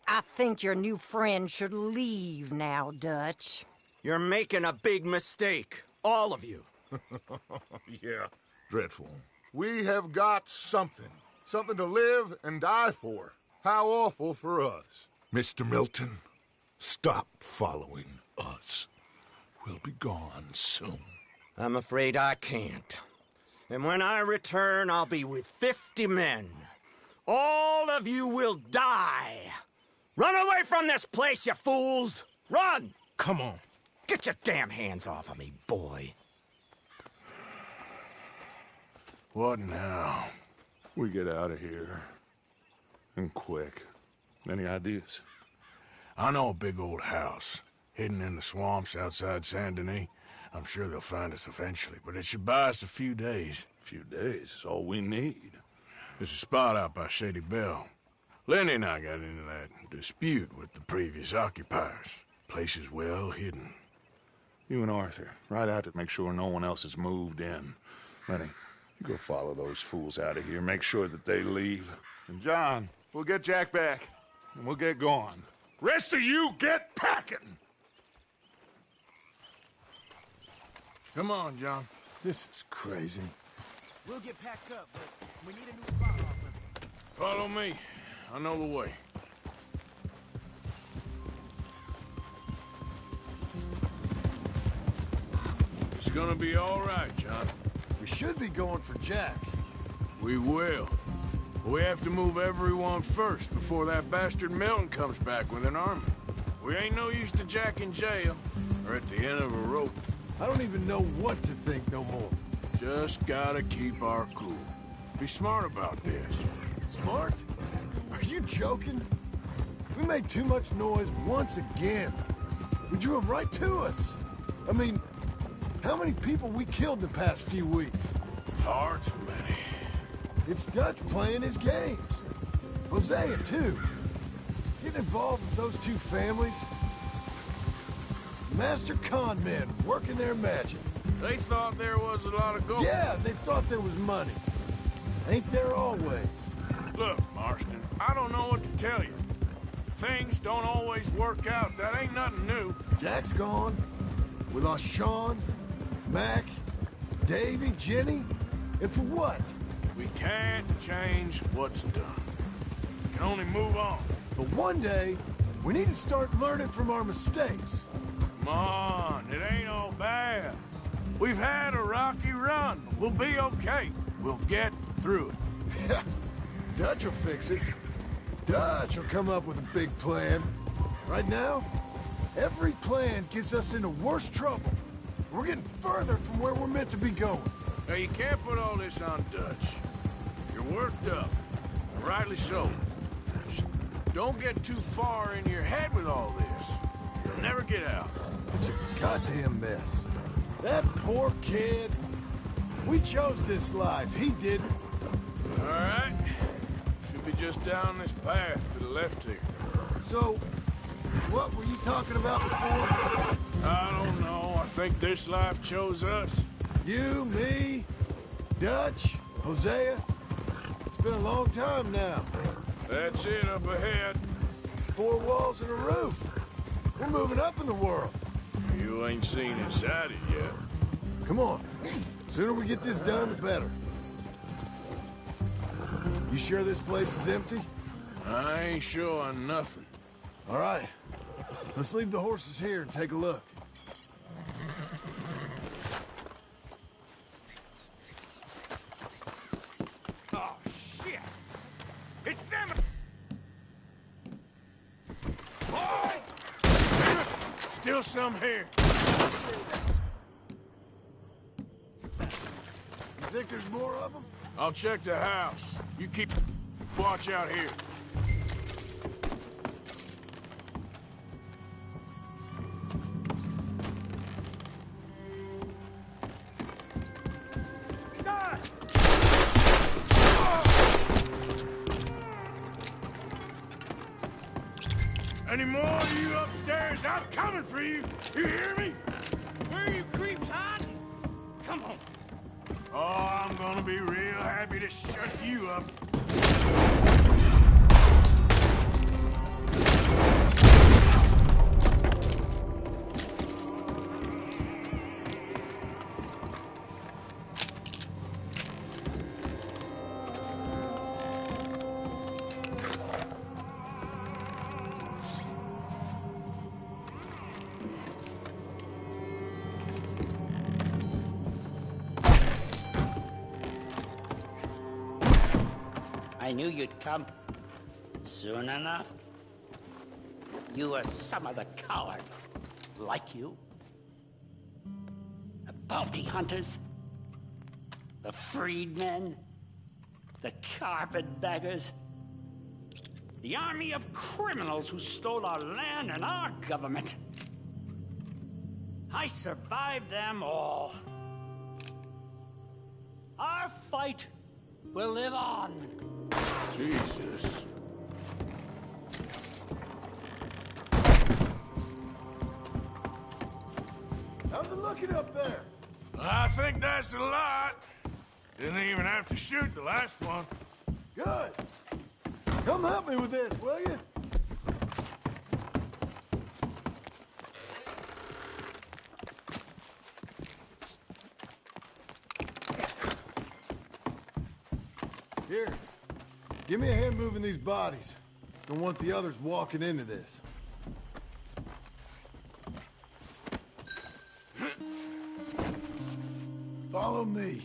I think your new friend should leave now, Dutch. You're making a big mistake. All of you. Yeah, dreadful. We have got something. Something to live and die for. How awful for us. Mr. Milton, stop following us. We'll be gone soon. I'm afraid I can't. And when I return, I'll be with 50 men. All of you will die. Run away from this place, you fools! Run! Come on. Get your damn hands off of me, boy. What now? We get out of here. And quick. Any ideas? I know a big old house, hidden in the swamps outside Saint Denis. I'm sure they'll find us eventually, but it should buy us a few days. A few days is all we need. There's a spot out by Shady Belle. Lenny and I got into that dispute with the previous occupiers. Place is well hidden. You and Arthur, ride out to make sure no one else has moved in. Lenny, you go follow those fools out of here. Make sure that they leave. And John, we'll get Jack back, and we'll get going. Rest of you, get packing! Come on, John. This is crazy. We'll get packed up, but we need a new spot, Arthur. Follow me. I know the way. It's gonna be all right, John. We should be going for Jack. We will. We have to move everyone first before that bastard Milton comes back with an army. We ain't no use to Jack in jail or at the end of a rope. I don't even know what to think no more. Just gotta keep our cool. Be smart about this. Smart? Are you joking? We made too much noise once again. We drew them right to us. I mean, how many people we killed the past few weeks? Far too many. It's Dutch playing his games. Hosea, too. Getting involved with those two families. Master con men working their magic. They thought there was a lot of gold. Yeah, they thought there was money. Ain't there always? Look, Marston, I don't know what to tell you. Things don't always work out. That ain't nothing new. Jack's gone. We lost Sean, Mac, Davy, Jenny. And for what? We can't change what's done. We can only move on. But one day, we need to start learning from our mistakes. Come on, it ain't all bad. We've had a rocky run. We'll be okay. We'll get through it. Yeah, Dutch will fix it. Dutch will come up with a big plan. Right now, every plan gets us into worse trouble. We're getting further from where we're meant to be going. Now, you can't put all this on Dutch. You're worked up. Rightly so. Just don't get too far in your head with all this. You'll never get out. It's a goddamn mess. That poor kid. We chose this life. He didn't. All right. Should be just down this path to the left here. So, what were you talking about before? I don't know. I think this life chose us. You, me, Dutch, Hosea. It's been a long time now. That's it up ahead. 4 walls and a roof. We're moving up in the world. You ain't seen inside it yet. Come on. Sooner we get this done, the better. You sure this place is empty? I ain't sure on nothing. All right. Let's leave the horses here and take a look. Still some here. You think there's more of them? I'll check the house. You keep watch out here. Any more of you upstairs? I'm coming for you. You hear me? Where are you creeps hiding? Come on. Oh, I'm gonna be real happy to shut you up. I knew you'd come soon enough. You were some of the cowards, like you. The bounty hunters, the freedmen, the carpetbaggers, the army of criminals who stole our land and our government. I survived them all. Our fight will live on. Jesus. How's it looking up there? I think that's a lot. Didn't even have to shoot the last one. Good. Come help me with this, will you? Here. Give me a hand moving these bodies. Don't want the others walking into this. Follow me.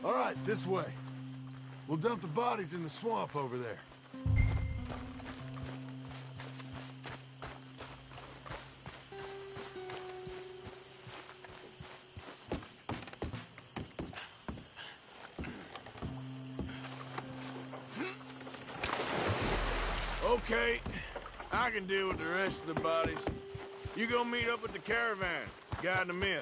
All right, this way. We'll dump the bodies in the swamp over there. Okay, I can deal with the rest of the bodies. You go meet up with the caravan, guide them in.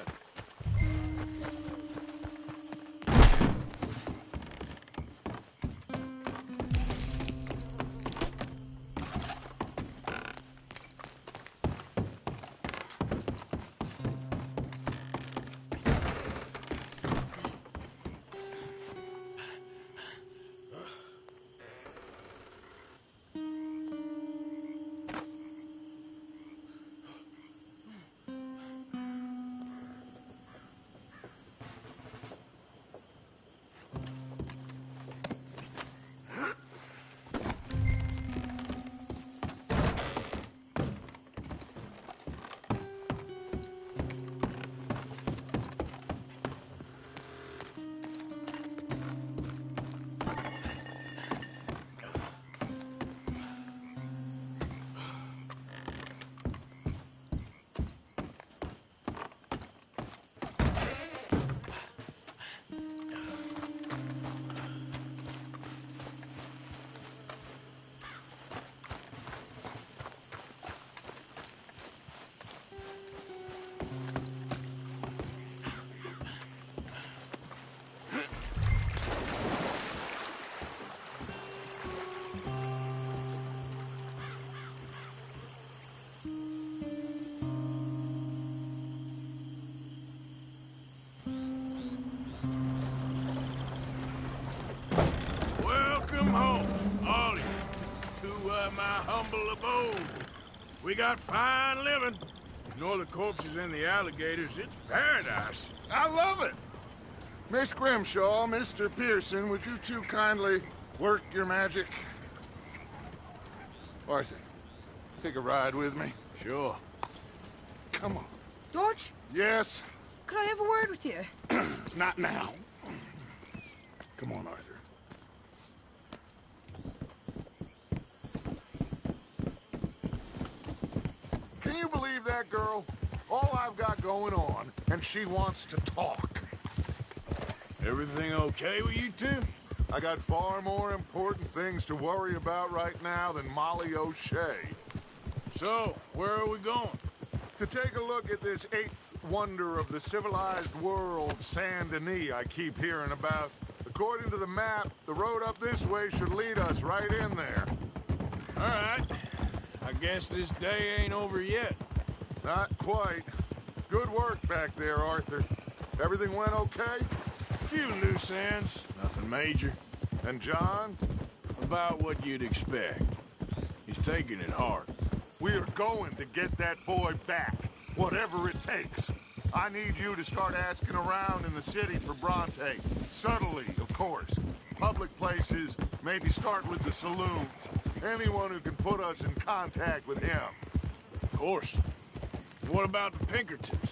My humble abode. We got fine living. Ignore the corpses and the alligators. It's paradise. I love it. Miss Grimshaw, Mr. Pearson, would you two kindly work your magic? Arthur, take a ride with me. Sure. Come on. George? Yes? Could I have a word with you? Not now. Come on, Arthur. Can you believe that, girl? All I've got going on, and she wants to talk. Everything okay with you two? I got far more important things to worry about right now than Molly O'Shea. So, where are we going? To take a look at this eighth wonder of the civilized world, Saint Denis, I keep hearing about. According to the map, the road up this way should lead us right in there. All right. I guess this day ain't over yet. Not quite. Good work back there, Arthur. Everything went okay? A few loose ends, nothing major. And John? About what you'd expect. He's taking it hard. We are going to get that boy back, whatever it takes. I need you to start asking around in the city for Bronte. Subtly, of course. Public places, maybe start with the saloons. Anyone who can put us in contact with him. Of course. What about the Pinkertons?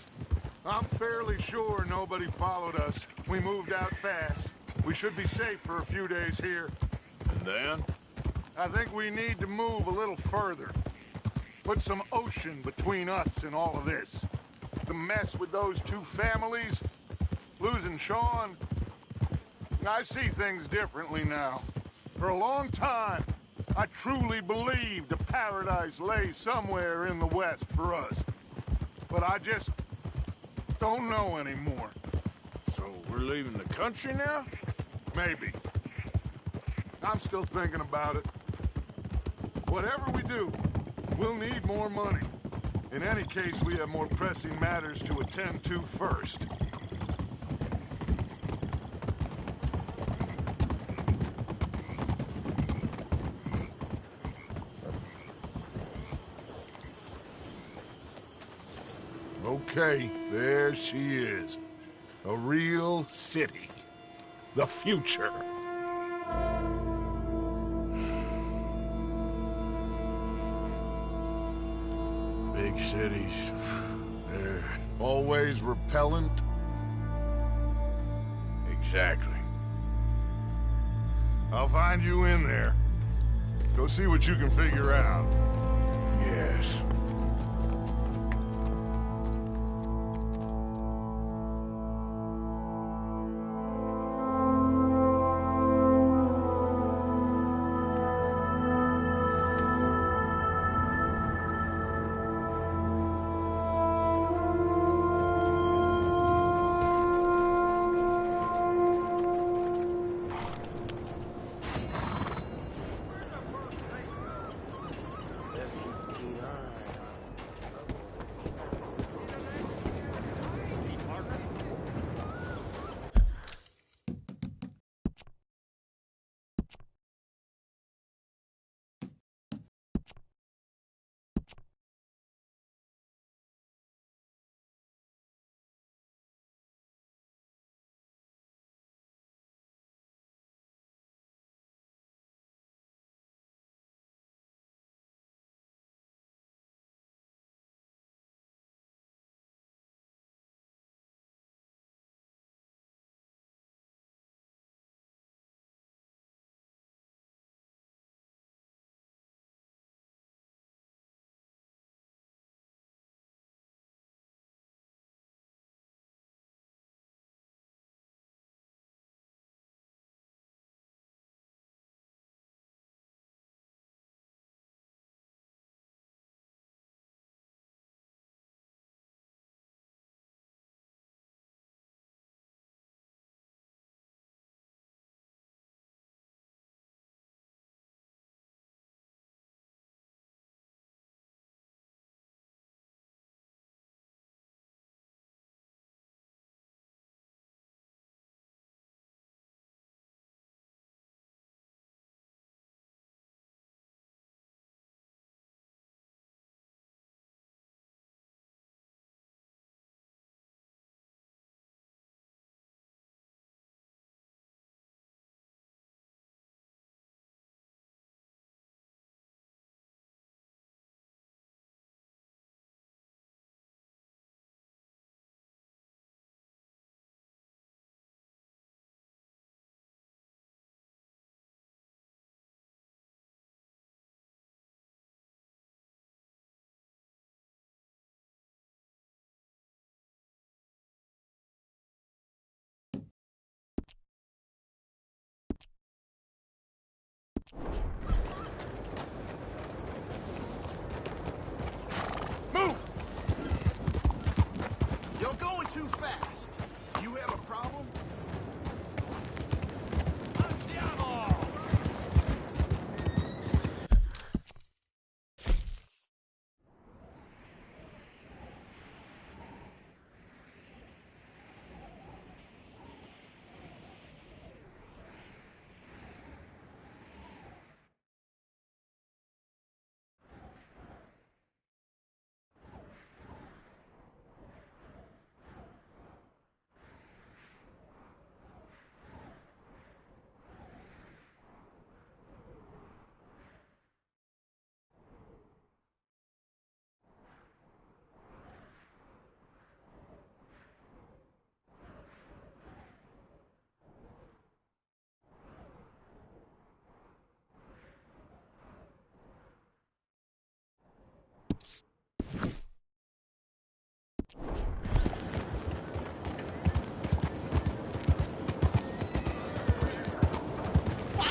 I'm fairly sure nobody followed us. We moved out fast. We should be safe for a few days here. And then? I think we need to move a little further. Put some ocean between us and all of this. The mess with those two families, losing Sean. I see things differently now. For a long time, I truly believed a paradise lay somewhere in the West for us. But I just don't know anymore. So we're leaving the country now? Maybe. I'm still thinking about it. Whatever we do, we'll need more money. In any case, we have more pressing matters to attend to first. Okay, there she is. A real city. The future. Big cities. They're always repellent. Exactly. I'll find you in there. Go see what you can figure out. Yes.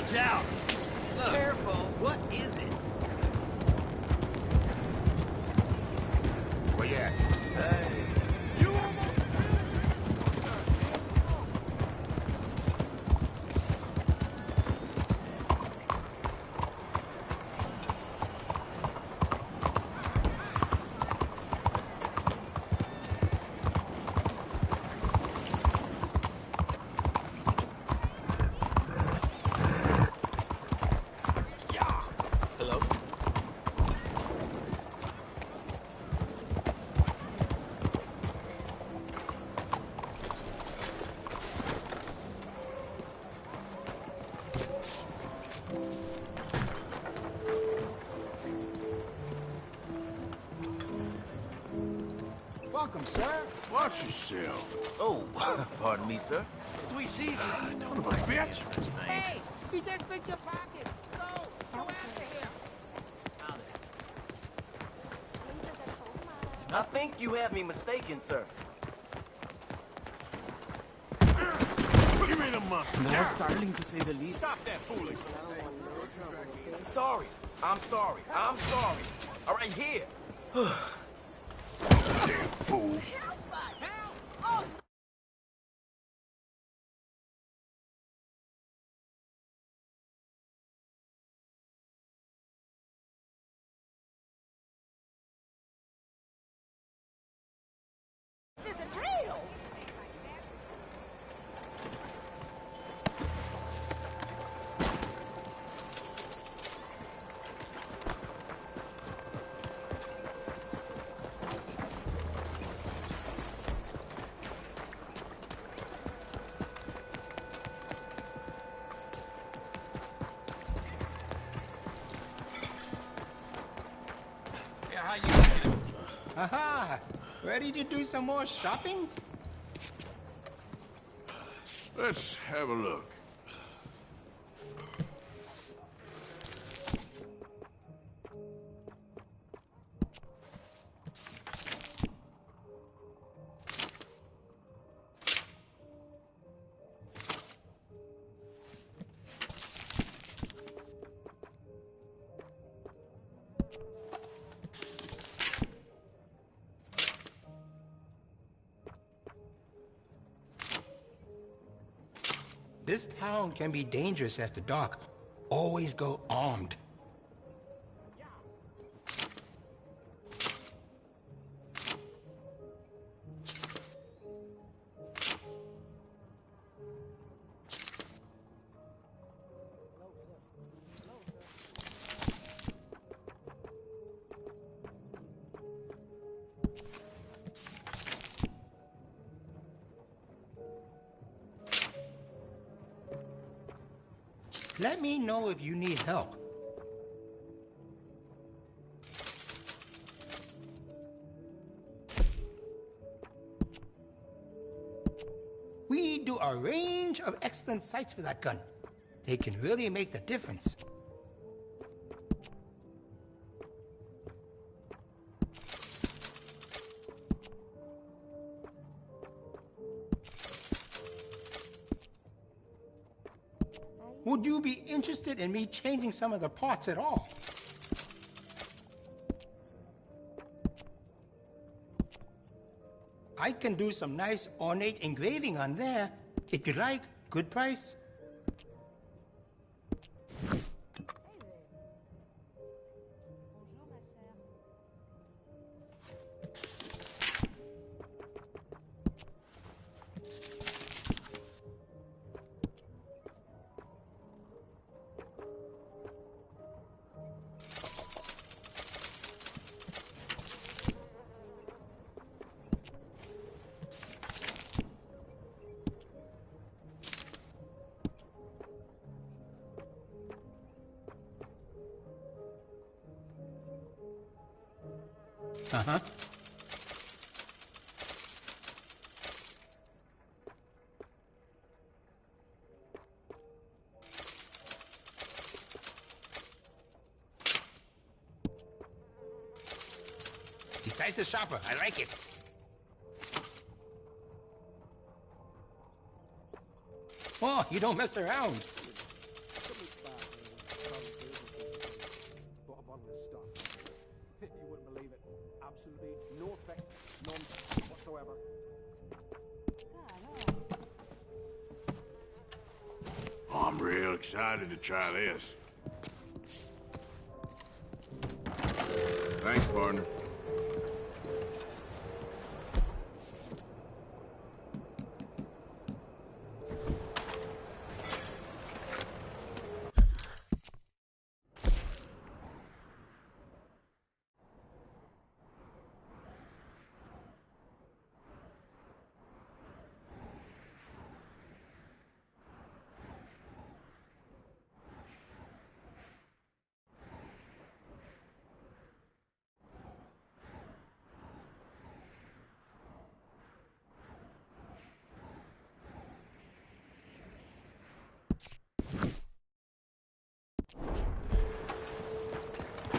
Watch out! Look, careful. What is it? Where you at? Hey. You almost... Hello? Welcome, sir. Watch yourself. Oh, pardon me, sir. Sweet Jesus. Son of a bitch. Hey, he just picked your pocket. Go out of here. I think you have me mistaken, sir. Give me the money. Very startling to say the least. Stop that foolish. Sorry. I'm sorry. I'm sorry. All right, here. Damn fool. This is hell! Yeah, how you doing? Aha! Ready to do some more shopping? Let's have a look. This town can be dangerous after dark. Always go armed. Let me know if you need help. We do a range of excellent sights with that gun. They can really make the difference. Would you be interested in me changing some of the parts at all? I can do some nice ornate engraving on there. If you like, good price. Uh-huh. Besides the shopper, I like it. Oh, you don't mess around. absolutely no effect, none whatsoever. I'm real excited to try this. Thanks, partner.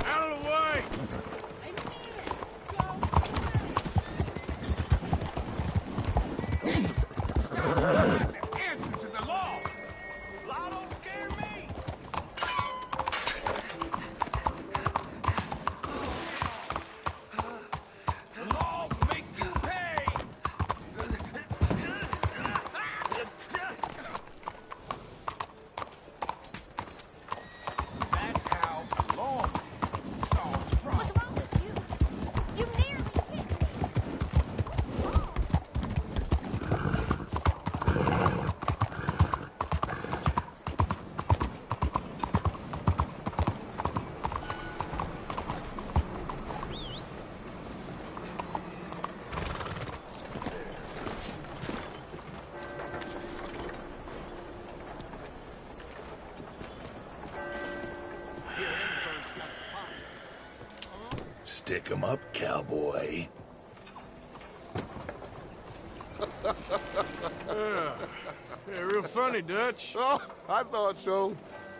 Out of the way! Answer to the law! Law don't scare me! The law will make you pay! That's how the law solves problems. What's wrong with you? You nearly hit me. Stick 'em up, cowboy. Yeah, real funny, Dutch. Oh, I thought so.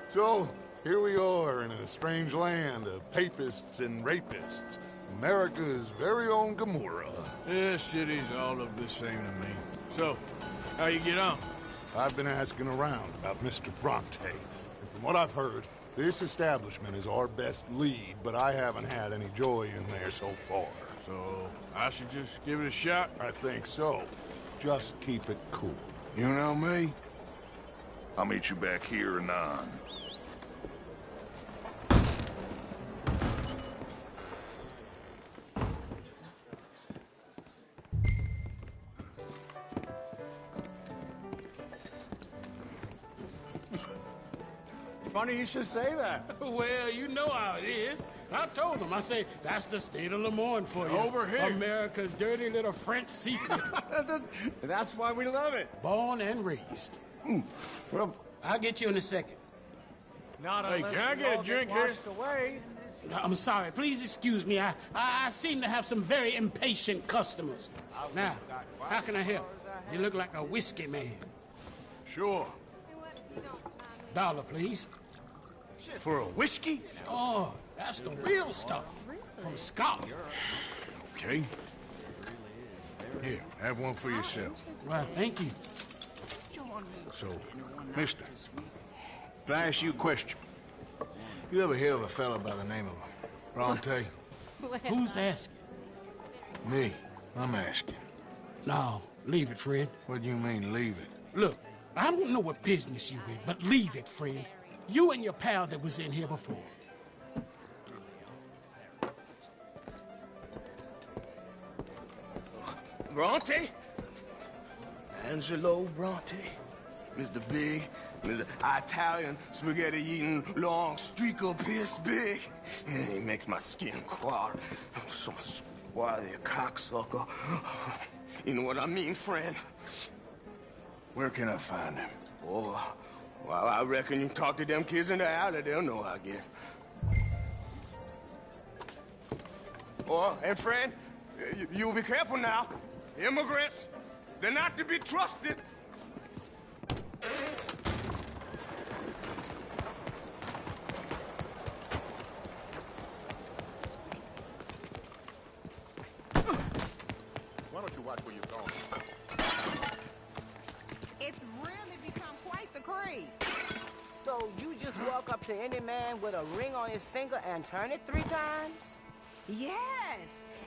So, here we are in a strange land of papists and rapists. America's very own Gomorrah. This city's all look the same to me. So, how you get on? I've been asking around about Mr. Bronte, and from what I've heard, this establishment is our best lead, but I haven't had any joy in there so far. So, I should just give it a shot? I think so. Just keep it cool. You know me? I'll meet you back here anon. Funny you should say that. Well, you know how it is. I told them. I say, that's the state of Lemoyne for you. Over here. America's dirty little French secret. That's why we love it. Born and raised. Well, I'll get you in a second. not Hey, unless can I we get a all drink here? washed away. I'm sorry. Please excuse me. I seem to have some very impatient customers. Now, how can I help? You look like a whiskey man. Sure. $1, please. For a whiskey? Oh, that's the real stuff. From Scotland. Okay. Here, have one for yourself. Well, thank you. So, mister, can I ask you a question? You ever hear of a fellow by the name of Bronte? Who's asking? Me. I'm asking. No, leave it, friend. What do you mean, leave it? Look, I don't know what business you in, but leave it, friend. You and your pal that was in here before. Bronte? Angelo Bronte? Mr. Big, Mr. Italian spaghetti-eating long streaker piss big. He makes my skin crawl. I'm so swarthy, a cocksucker. You know what I mean, friend? Where can I find him? Oh, well, I reckon you can talk to them kids in the alley. They'll know, I guess. Oh, and friend, you'll be careful now. Immigrants, they're not to be trusted. Why don't you watch where you're going? It's really become quite the craze. So you just walk up to any man with a ring on his finger and turn it 3 times? Yes,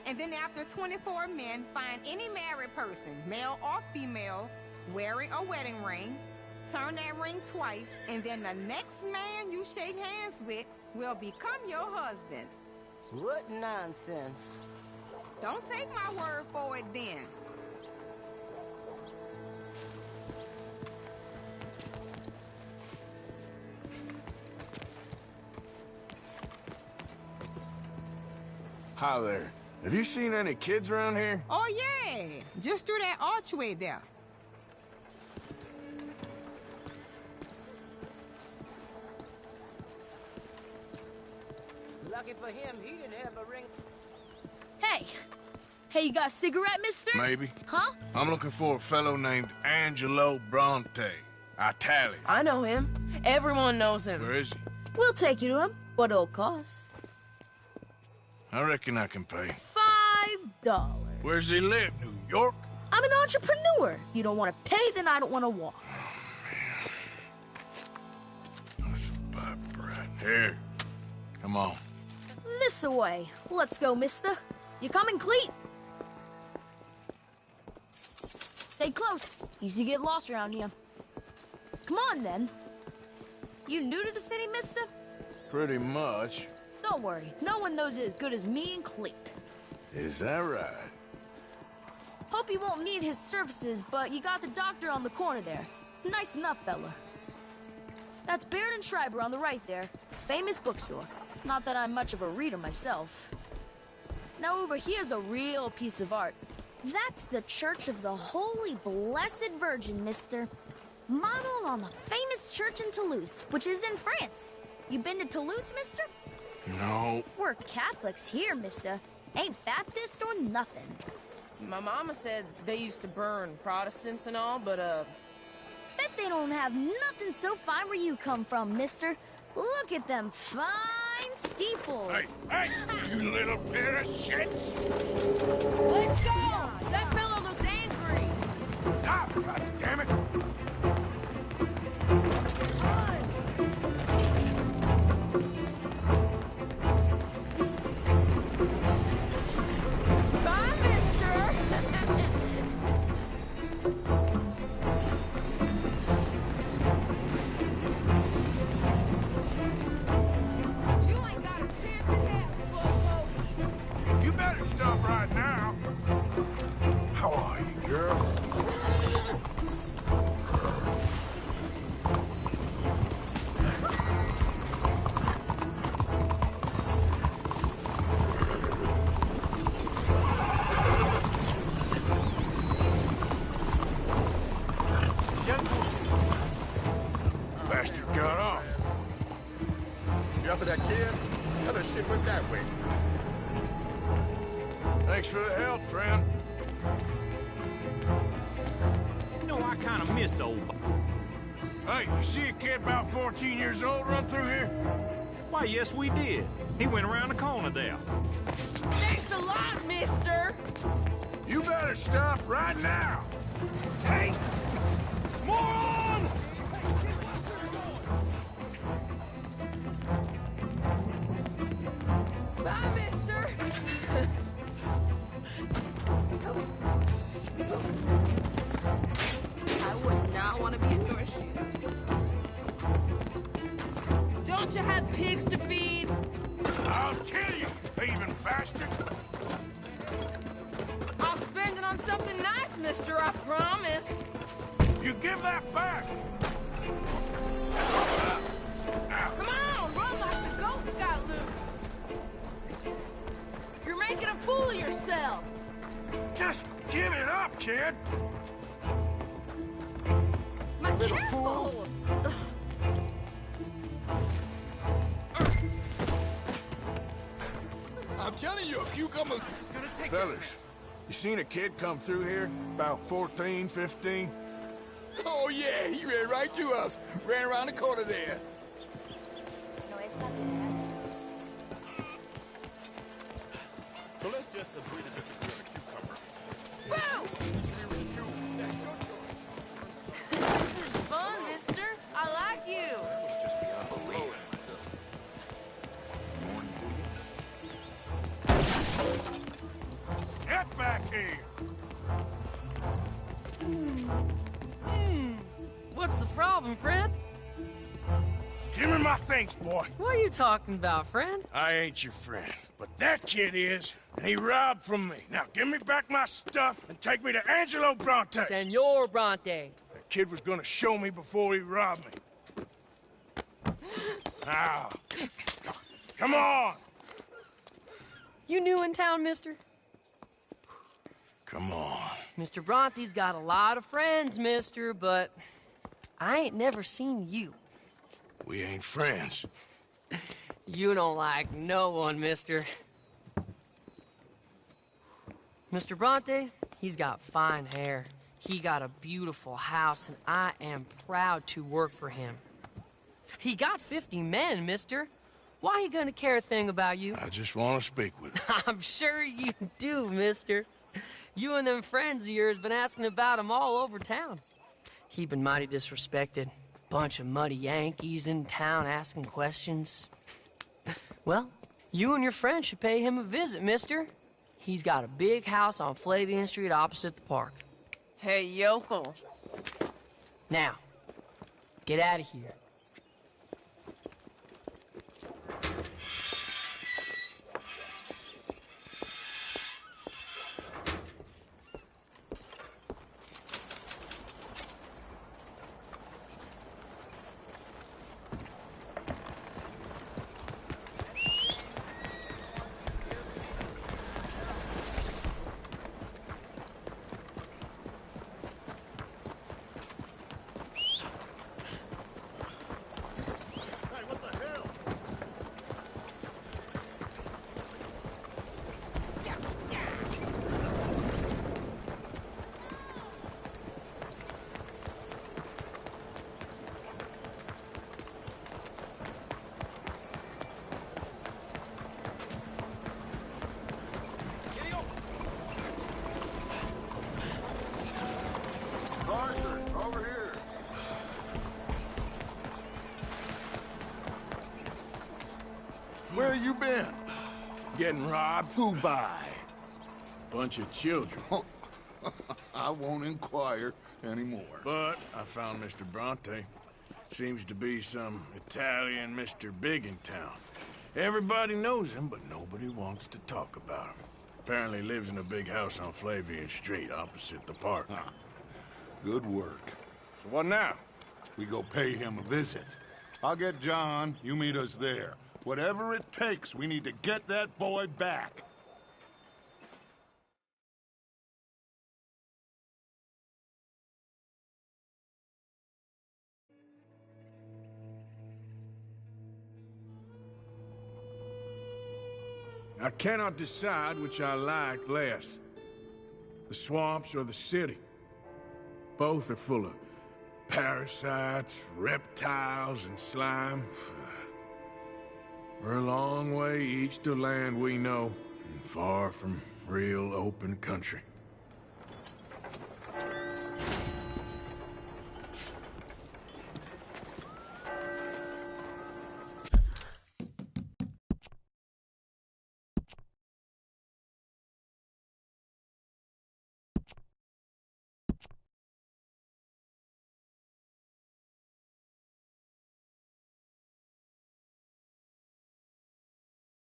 And then after 24 men, find any married person, male or female, wearing a wedding ring, turn that ring twice, and then the next man you shake hands with will become your husband. What nonsense. Don't take my word for it then. Hi there. Have you seen any kids around here? Oh, yeah. Just through that archway there. Lucky for him, he didn't have a ring. Hey! Hey, you got a cigarette, mister? Maybe. Huh? I'm looking for a fellow named Angelo Bronte. Italian. I know him. Everyone knows him. Where is he? We'll take you to him. What it'll cost? I reckon I can pay. $5. Where's he live? New York? I'm an entrepreneur. You don't want to pay, then I don't want to walk. That's a bad bread. Here. Come on. This away. Let's go, mister. You coming, Cleet? Stay close. Easy to get lost around here. Come on, then. You new to the city, mister? Pretty much. Don't worry. No one knows it as good as me and Cleet. Is that right? Hope you won't need his services, but you got the doctor on the corner there. Nice enough, fella. That's Baird and Schreiber on the right there. Famous bookstore. Not that I'm much of a reader myself. Now over here's a real piece of art. That's the Church of the Holy Blessed Virgin, mister. Modeled on the famous church in Toulouse, which is in France. You been to Toulouse, mister? No. We're Catholics here, mister. Ain't Baptist or nothing. My mama said they used to burn Protestants and all, but, Bet they don't have nothing so fine where you come from, mister. Look at them fine steeples. Hey, you little pair of shits! Let's go! That fellow looks angry. Ah, God damn it! Bye, mister! You better stop right now. How are you, girl? Bastard got off. You after that kid? How the shit went that way? Thanks for the help, friend. You know, I kind of miss old... Hey, you see a kid about 14 years old run through here? Why, yes, we did. He went around the corner there. Thanks a lot, mister. You better stop right now. Hey! Moron! Bye, mister. I would not want to be in your shoes. Don't you have pigs to feed? I'll kill you, thieving bastard! I'll spend it on something nice, mister, I promise. You give that back! Come on, run like the ghost got loose. You're making a fool of yourself. Just give it up, kid! My careful! I'm telling you, a cucumber... Fellas, you seen a kid come through here? About 14, 15? Oh, yeah, he ran right to us. Ran around the corner there. So let's just agree to disagree on a cucumber. Boo! This is fun, mister. I like you. Just beyond belief. right back here! What's the problem, friend? Give me my things, boy. What are you talking about, friend? I ain't your friend, but that kid is, and he robbed from me. Now give me back my stuff and take me to Angelo Bronte. Senor Bronte. That kid was gonna show me before he robbed me. Now, come on! You new in town, mister? Come on. Mr. Bronte's got a lot of friends, mister, but I ain't never seen you. We ain't friends. You don't like no one, mister. Mr. Bronte, he's got fine hair. He got a beautiful house, and I am proud to work for him. He got 50 men, mister. Why he gonna care a thing about you? I just want to speak with him. I'm sure you do, mister. You and them friends of yours been asking about him all over town. He been mighty disrespected. Bunch of muddy Yankees in town asking questions. Well, you and your friend should pay him a visit, mister. He's got a big house on Flavian Street opposite the park. Hey, yokel. Now, get out of here. Where you been? Getting robbed? Who by? Bunch of children. I won't inquire anymore. But I found Mr. Bronte. Seems to be some Italian Mr. Big in town. Everybody knows him, but nobody wants to talk about him. Apparently lives in a big house on Flavian Street, opposite the park. Good work. So what now? We go pay him a visit. I'll get John, you meet us there. Whatever it takes, we need to get that boy back. I cannot decide which I like less. The swamps or the city. Both are full of parasites, reptiles, and slime. We're a long way east of land we know, and far from real open country.